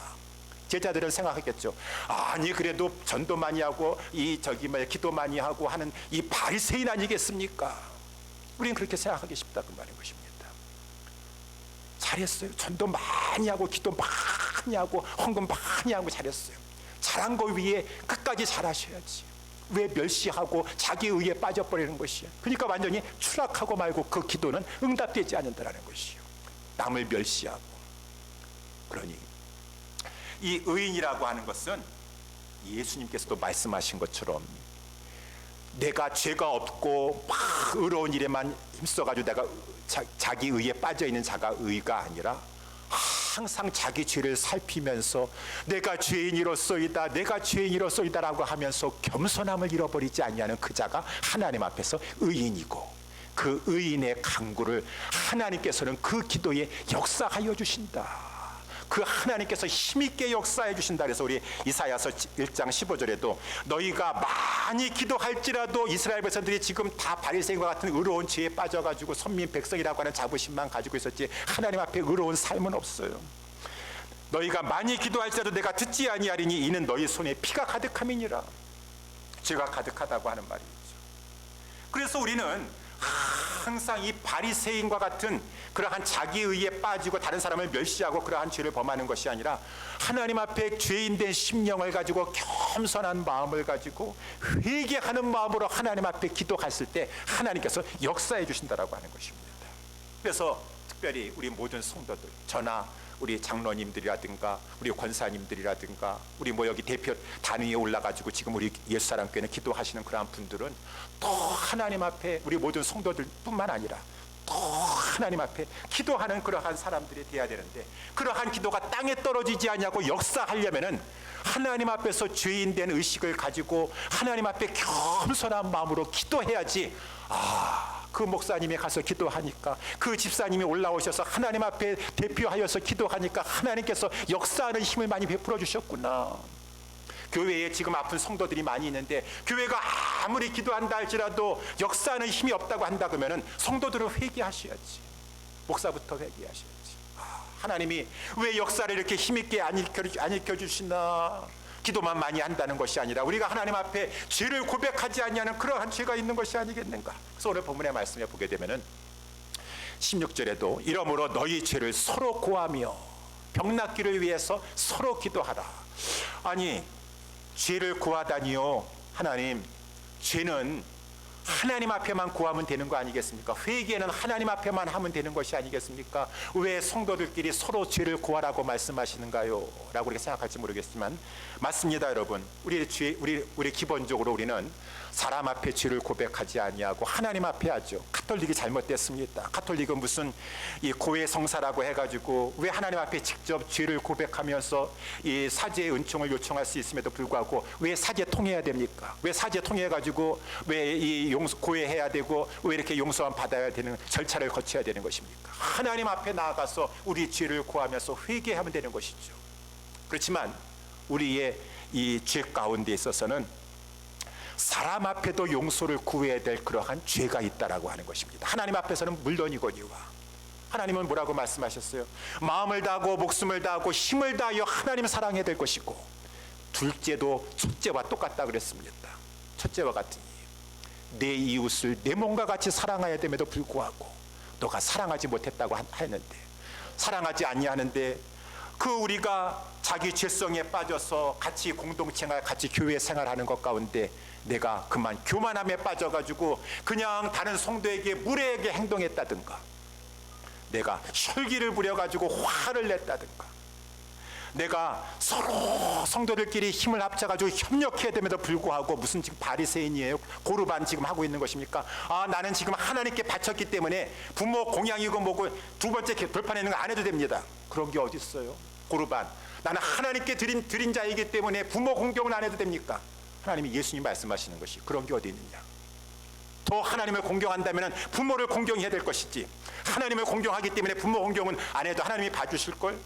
제자들은 생각했겠죠. 아니 그래도 전도 많이 하고 기도 많이 하고 하는 이 바리새인 아니겠습니까? 우리는 그렇게 생각하기 쉽다 그 말인 것입니다. 잘했어요. 전도 많이 하고 기도 많이 하고 헌금 많이 하고 잘했어요. 잘한 거 위에 끝까지 잘하셔야지. 왜 멸시하고 자기 의에 빠져버리는 것이에요. 그러니까 완전히 추락하고 말고 그 기도는 응답되지 않는다는 것이에요. 남을 멸시하고. 그러니 이 의인이라고 하는 것은 예수님께서도 말씀하신 것처럼 내가 죄가 없고 막 의로운 일에만 힘써가지고 내가 자기 의에 빠져있는 자가 의가 아니라 항상 자기 죄를 살피면서 내가 죄인이로소이다 내가 죄인이로소이다라고 하면서 겸손함을 잃어버리지 아니하는 그 자가 하나님 앞에서 의인이고 그 의인의 간구를 하나님께서는 그 기도에 역사하여 주신다. 그 하나님께서 힘있게 역사해 주신다. 그래서 우리 이사야서 1장 15절에도 너희가 많이 기도할지라도 이스라엘 백성들이 지금 다 바리새인과 같은 의로운 죄에 빠져가지고 선민 백성이라고 하는 자부심만 가지고 있었지 하나님 앞에 의로운 삶은 없어요. 너희가 많이 기도할지라도 내가 듣지 아니하리니 이는 너희 손에 피가 가득함이니라. 죄가 가득하다고 하는 말이죠. 그래서 우리는 항상 이 바리새인과 같은 그러한 자기의에 빠지고 다른 사람을 멸시하고 그러한 죄를 범하는 것이 아니라 하나님 앞에 죄인된 심령을 가지고 겸손한 마음을 가지고 회개하는 마음으로 하나님 앞에 기도했을 때 하나님께서 역사해 주신다라고 하는 것입니다. 그래서 특별히 우리 모든 성도들, 저나 우리 장로님들이라든가 우리 권사님들이라든가 우리 뭐 여기 대표 단위에 올라가지고 지금 우리 예수사랑교회는 기도하시는 그러한 분들은 또 하나님 앞에 우리 모든 성도들 뿐만 아니라 또 하나님 앞에 기도하는 그러한 사람들이 돼야 되는데, 그러한 기도가 땅에 떨어지지 않냐고 역사하려면은 하나님 앞에서 죄인된 의식을 가지고 하나님 앞에 겸손한 마음으로 기도해야지. 그 목사님이 가서 기도하니까, 그 집사님이 올라오셔서 하나님 앞에 대표하여서 기도하니까 하나님께서 역사하는 힘을 많이 베풀어 주셨구나. 교회에 지금 아픈 성도들이 많이 있는데 교회가 아무리 기도한다 할지라도 역사하는 힘이 없다고 한다 그러면 성도들은 회개하셔야지. 목사부터 회개하셔야지. 하나님이 왜 역사를 이렇게 힘있게 안 일켜주시나. 기도만 많이 한다는 것이 아니라 우리가 하나님 앞에 죄를 고백하지 않냐는 그러한 죄가 있는 것이 아니겠는가. 그래서 오늘 본문의 말씀에 보게 되면은 16절에도 이러므로 너희 죄를 서로 고하며 병낫기를 위해서 서로 기도하라. 아니, 죄를 고하다니요. 하나님, 죄는 하나님 앞에만 고하면 되는 거 아니겠습니까? 회개는 하나님 앞에만 하면 되는 것이 아니겠습니까? 왜 성도들끼리 서로 죄를 고하라고 말씀하시는가요? 라고 우리가 생각할지 모르겠지만 맞습니다, 여러분. 우리 기본적으로 우리는 사람 앞에 죄를 고백하지 아니하고 하나님 앞에 하죠. 가톨릭이 잘못됐습니다. 가톨릭은 무슨 이 고해 성사라고 해가지고 왜 하나님 앞에 직접 죄를 고백하면서 이 사죄의 은총을 요청할 수 있음에도 불구하고 왜 사죄 통해야 됩니까? 왜 사죄 통해가지고 왜 이 고해해야 되고 왜 이렇게 용서함 받아야 되는 절차를 거쳐야 되는 것입니까? 하나님 앞에 나아가서 우리 죄를 고하면서 회개하면 되는 것이죠. 그렇지만 우리의 이 죄 가운데 있어서는 사람 앞에도 용서를 구해야 될 그러한 죄가 있다라고 하는 것입니다. 하나님 앞에서는 물론이거니와. 하나님은 뭐라고 말씀하셨어요? 마음을 다하고 목숨을 다하고 힘을 다하여 하나님 사랑해야 될 것이고, 둘째도 첫째와 똑같다 그랬습니다. 첫째와 같으니 내 이웃을 내 몸과 같이 사랑해야 됨에도 불구하고 너가 사랑하지 못했다고 했는데, 사랑하지 아니하는데 그 우리가 자기 죄성에 빠져서 같이 공동체나 같이 교회 생활하는 것 가운데 내가 그만 교만함에 빠져가지고 그냥 다른 성도에게 무례하게 행동했다든가, 내가 혈기를 부려가지고 화를 냈다든가, 내가 서로 성도들끼리 힘을 합쳐가지고 협력해야 됨에도 불구하고 무슨 지금 바리새인이에요? 고르반 지금 하고 있는 것입니까? 나는 지금 하나님께 바쳤기 때문에 부모 공양이고 뭐고 두 번째 돌판에 있는 거 안 해도 됩니다. 그런 게 어디 있어요? 고르반. 나는 하나님께 드린 자이기 때문에 부모 공경은 안 해도 됩니까? 하나님이 예수님 말씀하시는 것이 그런 게 어디 있느냐. 더 하나님을 공경한다면 부모를 공경해야 될 것이지, 하나님을 공경하기 때문에 부모 공경은 안 해도 하나님이 봐주실 걸?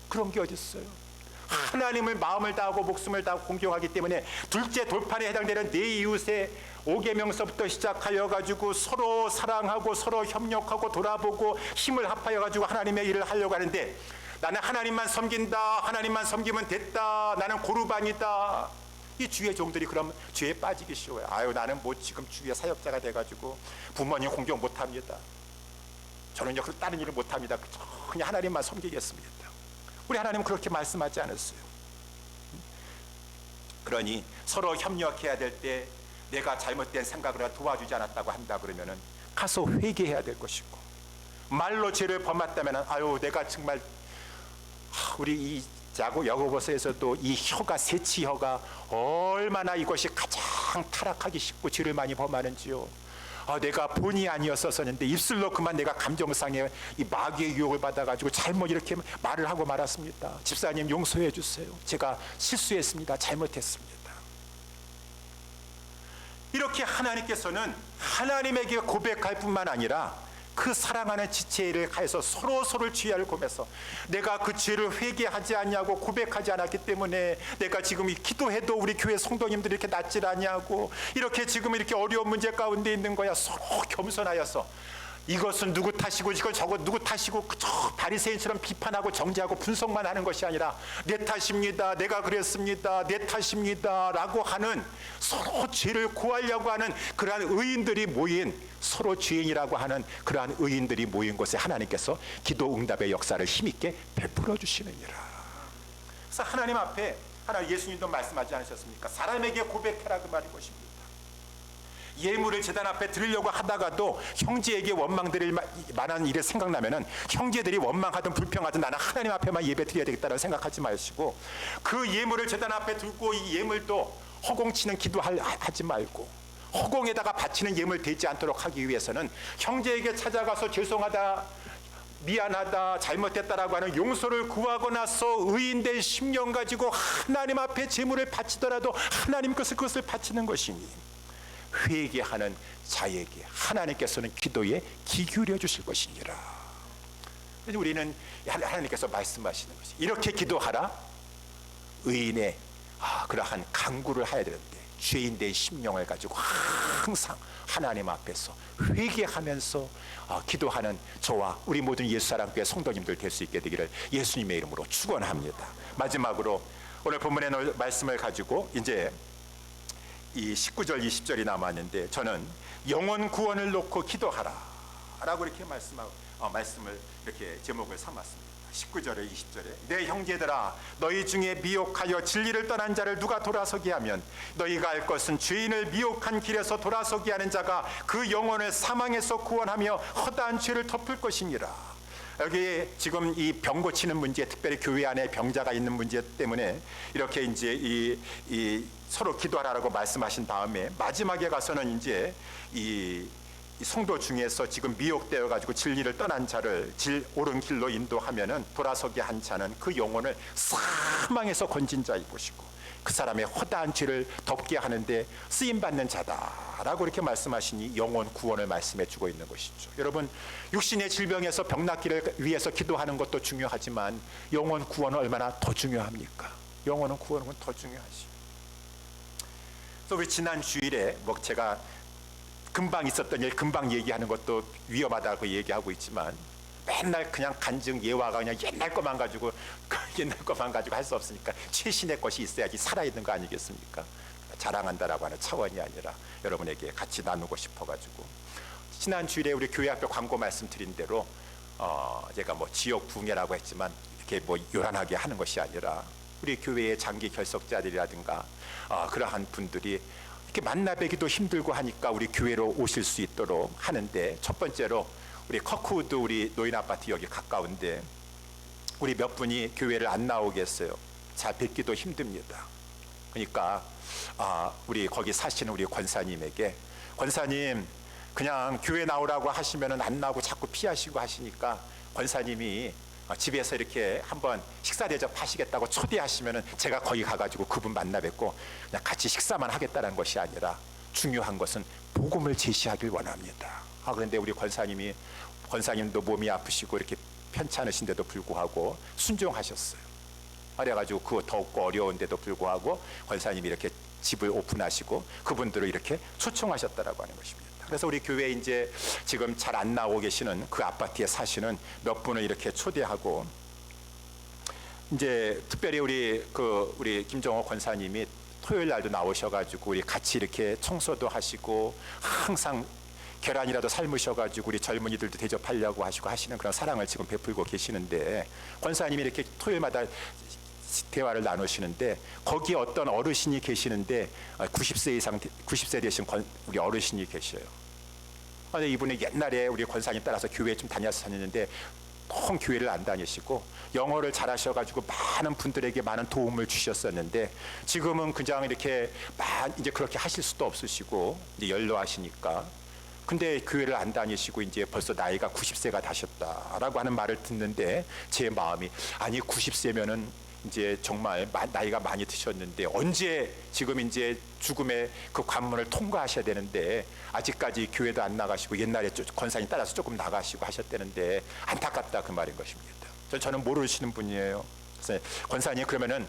그런 게 어디 있어요? 하나님을 마음을 다하고 목숨을 다하고 공경하기 때문에 둘째 돌판에 해당되는 내 이웃의 5계명서부터 시작하여 가지고 서로 사랑하고 서로 협력하고 돌아보고 힘을 합하여 가지고 하나님의 일을 하려고 하는데, 나는 하나님만 섬긴다, 하나님만 섬기면 됐다, 나는 고르반이다. 이 주의 종들이 그럼 죄에 빠지기 쉬워요. 나는 뭐 지금 주의 사역자가 돼가지고 부모님 공경 못합니다. 저는 다른 일을 못합니다. 그냥 하나님만 섬기겠습니다. 우리 하나님은 그렇게 말씀하지 않았어요. 그러니 서로 협력해야 될 때 내가 잘못된 생각을 도와주지 않았다고 한다 그러면은 가서 회개해야 될 것이고, 말로 죄를 범했다면은 내가 정말 우리 이 야고보서에서도 이 혀가, 세치혀가 얼마나 이것이 가장 타락하기 쉽고 죄를 많이 범하는지요. 내가 본의 아니었었는데 입술로 그만 내가 감정상에 이 마귀의 유혹을 받아가지고 잘못 이렇게 말을 하고 말았습니다. 집사님 용서해 주세요. 제가 실수했습니다. 잘못했습니다. 이렇게 하나님께서는 하나님에게 고백할 뿐만 아니라 그 사랑하는 지체를 가해서 서로를 죄를 고면서 내가 그 죄를 회개하지 않냐고 고백하지 않았기 때문에 내가 지금 기도해도 우리 교회 성도님들이 이렇게 낫질 않냐고 이렇게 지금 이렇게 어려운 문제 가운데 있는 거야. 서로 겸손하여서 이것은 누구 탓이고 이건 저거 누구 탓이고 저 바리새인처럼 비판하고 정죄하고 분석만 하는 것이 아니라 내 탓입니다, 내가 그랬습니다, 내 탓입니다 라고 하는 서로 죄를 고하려고 하는 그러한 의인들이 모인, 서로 죄인이라고 하는 그러한 의인들이 모인 곳에 하나님께서 기도 응답의 역사를 힘있게 베풀어 주시느니라. 그래서 하나님 앞에 예수님도 말씀하지 않으셨습니까? 사람에게 고백해라 그 말인 것입니다. 예물을 제단 앞에 드리려고 하다가도 형제에게 원망드릴 만한 일이 생각나면은 형제들이 원망하든 불평하든 나는 하나님 앞에만 예배 드려야 되겠다는 생각하지 마시고 그 예물을 제단 앞에 두고 이 예물도 허공치는 기도하지 말고 허공에다가 바치는 예물 되지 않도록 하기 위해서는 형제에게 찾아가서 죄송하다, 미안하다, 잘못됐다라고 하는 용서를 구하고 나서 의인된 심령 가지고 하나님 앞에 제물을 바치더라도 하나님 그것을 바치는 것이니 회개하는 자에게 하나님께서는 기도에 귀 기울여 주실 것이니라. 그래서 우리는 하나님께서 말씀하시는 것이 이렇게 기도하라. 의인의 그러한 간구를 해야 되는데 죄인된 심령을 가지고 항상 하나님 앞에서 회개하면서 기도하는 저와 우리 모든 예수사랑교회 성도님들 될 수 있게 되기를 예수님의 이름으로 축원합니다. 마지막으로 오늘 본문의 말씀을 가지고 이제 이 19절 20절이 남았는데 저는 영혼 구원을 놓고 기도하라 라고 이렇게 말씀을 이렇게 제목을 삼았습니다. 19절에 20절에 내 형제들아 너희 중에 미혹하여 진리를 떠난 자를 누가 돌아서게 하면 너희가 알 것은 죄인을 미혹한 길에서 돌아서게 하는 자가 그 영혼을 사망에서 구원하며 허다한 죄를 덮을 것이니라. 여기 지금 이 병 고치는 문제, 특별히 교회 안에 병자가 있는 문제 때문에 이렇게 이제 이 서로 기도하라고 말씀하신 다음에 마지막에 가서는 이제 이 성도 중에서 지금 미혹되어 가지고 진리를 떠난 자를 옳은 길로 인도하면은 돌아서게 한 자는 그 영혼을 사망에서 건진 자일 것이고 그 사람의 허다한 죄를 덮게 하는데 쓰임 받는 자다라고 이렇게 말씀하시니 영혼 구원을 말씀해 주고 있는 것이죠. 여러분 육신의 질병에서 병 낫기를 위해서 기도하는 것도 중요하지만 영혼 구원은 얼마나 더 중요합니까? 영혼은 구원은 더 중요하지. 그래서 우리 지난 주일에 제가 금방 있었던 일 금방 얘기하는 것도 위험하다고 얘기하고 있지만 맨날 그냥 간증 예화가 그냥 옛날 것만 가지고 할 수 없으니까 최신의 것이 있어야지 살아있는 거 아니겠습니까? 자랑한다라고 하는 차원이 아니라 여러분에게 같이 나누고 싶어가지고 지난 주일에 우리 교회 앞에 광고 말씀드린 대로 제가 지역 붕괴라고 했지만 이렇게 요란하게 하는 것이 아니라 우리 교회의 장기 결석자들이라든가 그러한 분들이 이렇게 만나뵈기도 힘들고 하니까 우리 교회로 오실 수 있도록 하는데 첫 번째로 우리 커크우드 우리 노인 아파트 여기 가까운데 우리 몇 분이 교회를 안 나오겠어요. 잘 뵙기도 힘듭니다. 그러니까 우리 거기 사시는 우리 권사님에게 권사님 그냥 교회 나오라고 하시면은 안 나오고 자꾸 피하시고 하시니까 권사님이 집에서 이렇게 한번 식사 대접하시겠다고 초대하시면은 제가 거기 가가지고 그분 만나 뵙고 그냥 같이 식사만 하겠다는 것이 아니라 중요한 것은 복음을 제시하길 원합니다. 그런데 우리 권사님도 몸이 아프시고 이렇게 편찮으신데도 불구하고 순종하셨어요. 그래가지고 그 더욱고 어려운데도 불구하고 권사님이 이렇게 집을 오픈하시고 그분들을 이렇게 초청하셨다라고 하는 것입니다. 그래서 우리 교회에 이제 지금 잘 안 나오고 계시는 그 아파트에 사시는 몇 분을 이렇게 초대하고 이제 특별히 우리 김정호 권사님이 토요일 날도 나오셔가지고 우리 같이 이렇게 청소도 하시고 항상 계란이라도 삶으셔가지고 우리 젊은이들도 대접하려고 하시고 하시는 그런 사랑을 지금 베풀고 계시는데 권사님이 이렇게 토요일마다 대화를 나누시는데 거기에 어떤 어르신이 계시는데 90세 되신 우리 어르신이 계셔요. 근데 이분이 옛날에 우리 권사님 따라서 교회에 좀 다녔었는데 통 교회를 안 다니시고 영어를 잘하셔가지고 많은 분들에게 많은 도움을 주셨었는데 지금은 그냥 이렇게 이제 그렇게 하실 수도 없으시고 이제 연로하시니까 근데 교회를 안 다니시고 이제 벌써 나이가 90세가 다셨다라고 하는 말을 듣는데 제 마음이 아니 90세면은 이제 정말 나이가 많이 드셨는데 언제 지금 이제 죽음의 그 관문을 통과하셔야 되는데 아직까지 교회도 안 나가시고 옛날에 권사님 따라서 조금 나가시고 하셨다는데 안타깝다 그 말인 것입니다. 저는 모르시는 분이에요. 그래서 권사님 그러면은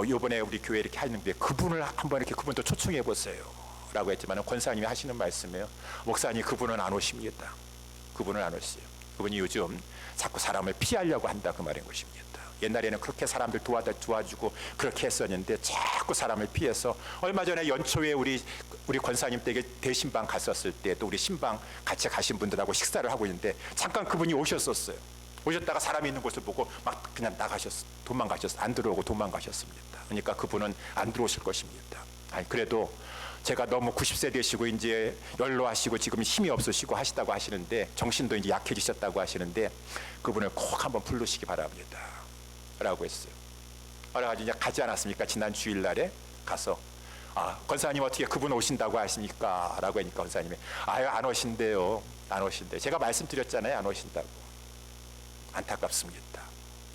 이번에 우리 교회 이렇게 하는데 그분을 한번 이렇게 그분도 초청해 보세요 라고 했지만 권사님이 하시는 말씀이에요. 목사님 그분은 안 오십니다. 그분은 안 오세요. 그분이 요즘 자꾸 사람을 피하려고 한다 그 말인 것입니다. 옛날에는 그렇게 사람들 도와주고 그렇게 했었는데 자꾸 사람을 피해서 얼마 전에 연초에 우리 권사님 댁에 대신방 갔었을 때 또 우리 신방 같이 가신 분들하고 식사를 하고 있는데 잠깐 그분이 오셨었어요. 오셨다가 사람이 있는 곳을 보고 막 그냥 도망가셨어요. 안 들어오고 도망가셨습니다. 그러니까 그분은 안 들어오실 것입니다. 아니 그래도 제가 너무 90세 되시고 이제 연로하시고 지금 힘이 없으시고 하시다고 하시는데 정신도 이제 약해지셨다고 하시는데 그분을 꼭 한번 부르시기 바랍니다 라고 했어요. 그래가지고 이제 가지 않았습니까? 지난 주일날에 가서 권사님 어떻게 그분 오신다고 하십니까? 라고 하니까 권사님이 안 오신대요. 안 오신대. 제가 말씀드렸잖아요. 안 오신다고. 안타깝습니다.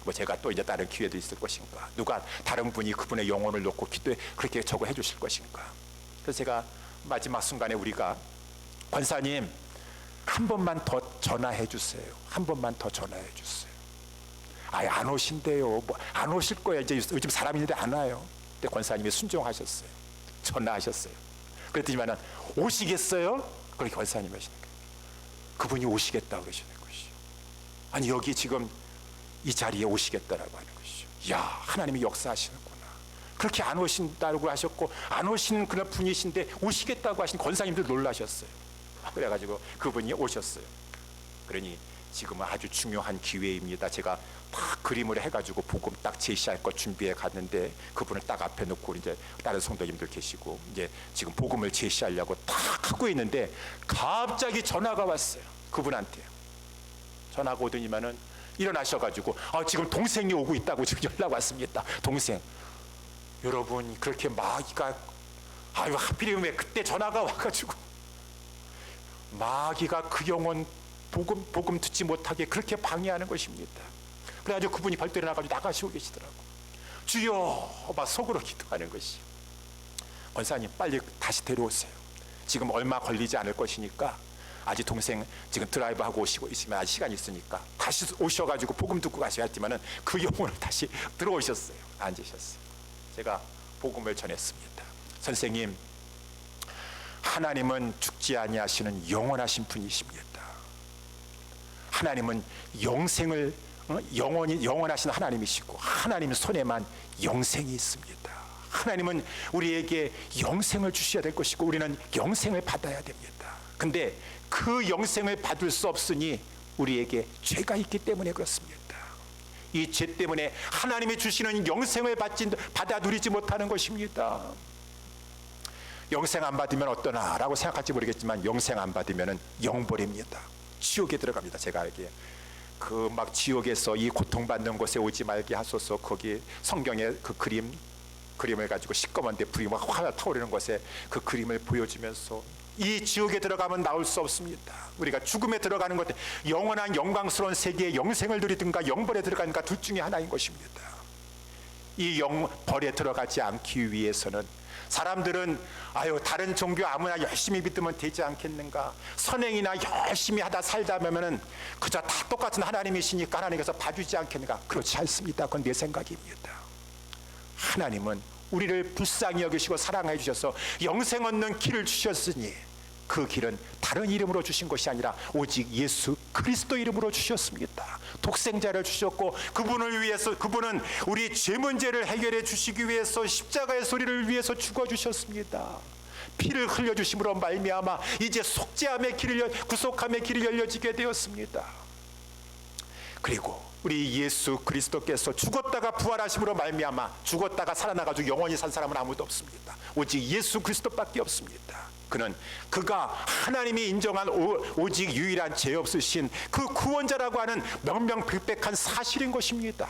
뭐 제가 또 이제 다른 기회도 있을 것인가? 누가 다른 분이 그분의 영혼을 놓고 기도에 그렇게 저거 해주실 것인가? 그래서 제가 마지막 순간에 우리가 권사님 한 번만 더 전화해 주세요. 한 번만 더 전화해 주세요. 안 오신대요. 뭐 안 오실 거예요. 이제 요즘 사람이 있는데 안 와요. 근데 권사님이 순종하셨어요. 전화하셨어요. 그랬더니만은 오시겠어요? 그렇게 권사님이 하시는 거예요. 그분이 오시겠다고 그러시는 것이죠. 아니 여기 지금 이 자리에 오시겠다라고 하는 것이죠. 야 하나님이 역사하시는구나. 그렇게 안 오신다고 하셨고 안 오시는 그런 분이신데 오시겠다고 하신 권사님들 놀라셨어요. 그래가지고 그분이 오셨어요. 그러니 지금은 아주 중요한 기회입니다. 제가 딱 그림을 해가지고 복음 딱 제시할 것 준비해 갔는데 그분을 딱 앞에 놓고 이제 다른 성도님들 계시고 이제 지금 복음을 제시하려고 딱 하고 있는데 갑자기 전화가 왔어요. 그분한테요. 전화가 오더니만은 일어나셔가지고 지금 동생이 오고 있다고 지금 연락 왔습니다. 동생. 여러분 그렇게 마귀가 하필이면 왜 그때 전화가 와가지고 마귀가 그 영혼 복음 듣지 못하게 그렇게 방해하는 것입니다. 그래가지고 그분이 벌떡 일어나가지고 나가시고 계시더라고. 주여 막 속으로 기도하는 것이 권사님 빨리 다시 데려오세요. 지금 얼마 걸리지 않을 것이니까 아직 동생 지금 드라이브하고 오시고 있으면 아직 시간이 있으니까 다시 오셔가지고 복음 듣고 가셔야 했지만은 그 영혼을 다시 들어오셨어요. 앉으셨어요. 제가 복음을 전했습니다. 선생님 하나님은 죽지 아니하시는 영원하신 분이십니다. 하나님은 영생을 영원하신 하나님이시고 하나님 손에만 영생이 있습니다. 하나님은 우리에게 영생을 주셔야 될 것이고 우리는 영생을 받아야 됩니다. 근데 그 영생을 받을 수 없으니 우리에게 죄가 있기 때문에 그렇습니다. 이 죄 때문에 하나님이 주시는 영생을 받아 누리지 못하는 것입니다. 영생 안 받으면 어떠나라고 생각할지 모르겠지만 영생 안 받으면 영벌입니다. 지옥에 들어갑니다. 제가 알기에 그 막 지옥에서 이 고통받는 곳에 오지 말게 하소서 거기 성경에 그 그림을 가지고 시꺼먼데 불이 막 화나 타오르는 곳에 그 그림을 보여주면서 이 지옥에 들어가면 나올 수 없습니다. 우리가 죽음에 들어가는 것 영원한 영광스러운 세계의 영생을 누리든가 영벌에 들어가는가 둘 중에 하나인 것입니다. 이 영벌에 들어가지 않기 위해서는 사람들은 다른 종교 아무나 열심히 믿으면 되지 않겠는가, 선행이나 열심히 하다 살다 보면은 그저 다 똑같은 하나님이시니까 하나님께서 봐주지 않겠는가. 그렇지 않습니다. 그건 내 생각입니다. 하나님은 우리를 불쌍히 여기시고 사랑해 주셔서 영생 얻는 길을 주셨으니 그 길은 다른 이름으로 주신 것이 아니라 오직 예수 그리스도 이름으로 주셨습니다. 독생자를 주셨고 그분은 우리 죄 문제를 해결해 주시기 위해서 십자가의 소리를 위해서 죽어 주셨습니다. 피를 흘려 주심으로 말미암아 이제 속죄함의 길을 구속함의 길이 열려지게 되었습니다. 그리고 우리 예수 그리스도께서 죽었다가 부활하심으로 말미암아 죽었다가 살아나가지고 영원히 산 사람은 아무도 없습니다. 오직 예수 그리스도밖에 없습니다. 그가 하나님이 인정한 오직 유일한 죄 없으신 그 구원자라고 하는 명명백백한 사실인 것입니다.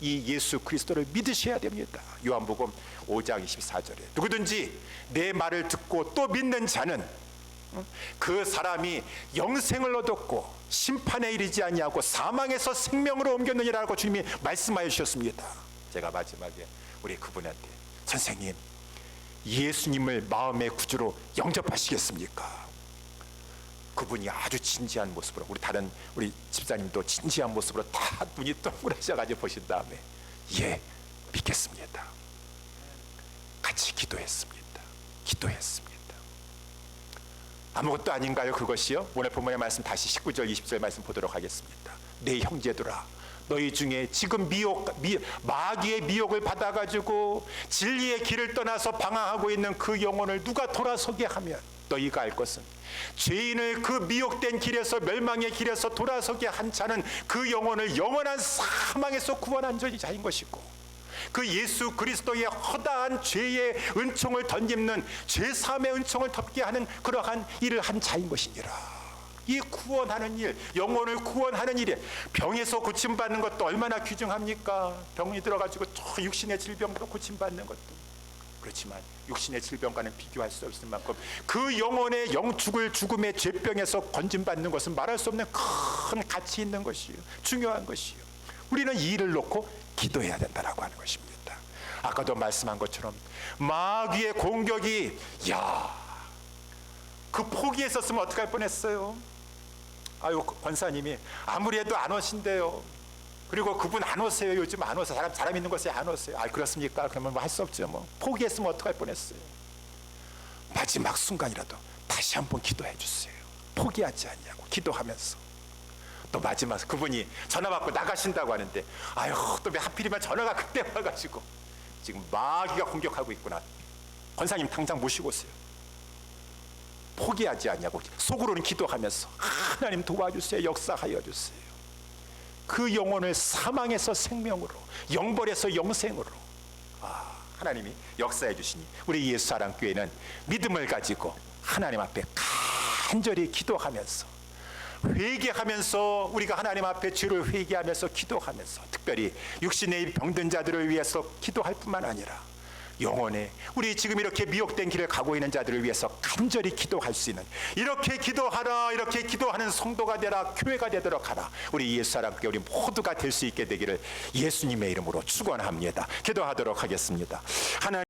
이 예수 그리스도를 믿으셔야 됩니다. 요한복음 5장 24절에 누구든지 내 말을 듣고 또 믿는 자는 그 사람이 영생을 얻었고 심판에 이르지 아니하고 사망에서 생명으로 옮겼느니라고 주님이 말씀하여 주셨습니다. 제가 마지막에 우리 그분한테 선생님, 예수님을 마음의 구주로 영접하시겠습니까? 그분이 아주 진지한 모습으로, 우리 집사님도 진지한 모습으로 다 눈이 동그라져가지고 보신 다음에 예, 믿겠습니다. 같이 기도했습니다. 아무것도 아닌가요, 그것이요? 오늘 본문의 말씀 다시 19절 20절 말씀 보도록 하겠습니다. 내 형제들아, 너희 중에 지금 마귀의 미혹을 받아가지고 진리의 길을 떠나서 방황하고 있는 그 영혼을 누가 돌아서게 하면 너희가 알 것은 죄인을 그 미혹된 길에서, 멸망의 길에서 돌아서게 한 자는 그 영혼을 영원한 사망에서 구원한 자인 것이고, 그 예수 그리스도의 허다한 죄의 은총을 덧입는 죄사함의 은총을 덮게 하는 그러한 일을 한 자인 것이니라. 이 구원하는 일, 영혼을 구원하는 일에 병에서 고침받는 것도 얼마나 귀중합니까? 병이 들어가지고 저 육신의 질병으로 고침받는 것도, 그렇지만 육신의 질병과는 비교할 수 없을 만큼 그 영혼의 죽을 죽음의 죄병에서 건짐받는 것은 말할 수 없는 큰 가치 있는 것이요, 중요한 것이요. 우리는 이 일을 놓고 기도해야 된다라고 하는 것입니다. 아까도 말씀한 것처럼 마귀의 공격이, 그 포기했었으면 어떡할 뻔했어요. 아유, 권사님이 아무리 해도 안 오신대요. 그리고 그분 안 오세요. 요즘 안 오세요. 사람 있는 곳에 안 오세요. 그렇습니까? 그러면 뭐 할 수 없죠. 뭐 포기했으면 어떡할 뻔했어요. 마지막 순간이라도 다시 한번 기도해 주세요. 포기하지 않냐고 기도하면서. 또 마지막 그분이 전화 받고 나가신다고 하는데, 또 왜 하필이면 전화가 그때 와가지고 지금 마귀가 공격하고 있구나. 권사님 당장 모시고 오세요. 포기하지 않냐고 속으로는 기도하면서 하나님 도와주세요. 역사하여 주세요. 그 영혼을 사망에서 생명으로, 영벌에서 영생으로 하나님이 역사해 주시니 우리 예수사랑교회는 믿음을 가지고 하나님 앞에 간절히 기도하면서, 회개하면서, 우리가 하나님 앞에 죄를 회개하면서 기도하면서, 특별히 육신의 병든 자들을 위해서 기도할 뿐만 아니라 영혼에, 우리 지금 이렇게 미혹된 길을 가고 있는 자들을 위해서 간절히 기도할 수 있는, 이렇게 기도하라, 이렇게 기도하는 성도가 되라, 교회가 되도록 하라. 우리 예수사랑교회 우리 모두가 될 수 있게 되기를 예수님의 이름으로 축원합니다. 기도하도록 하겠습니다. 하나님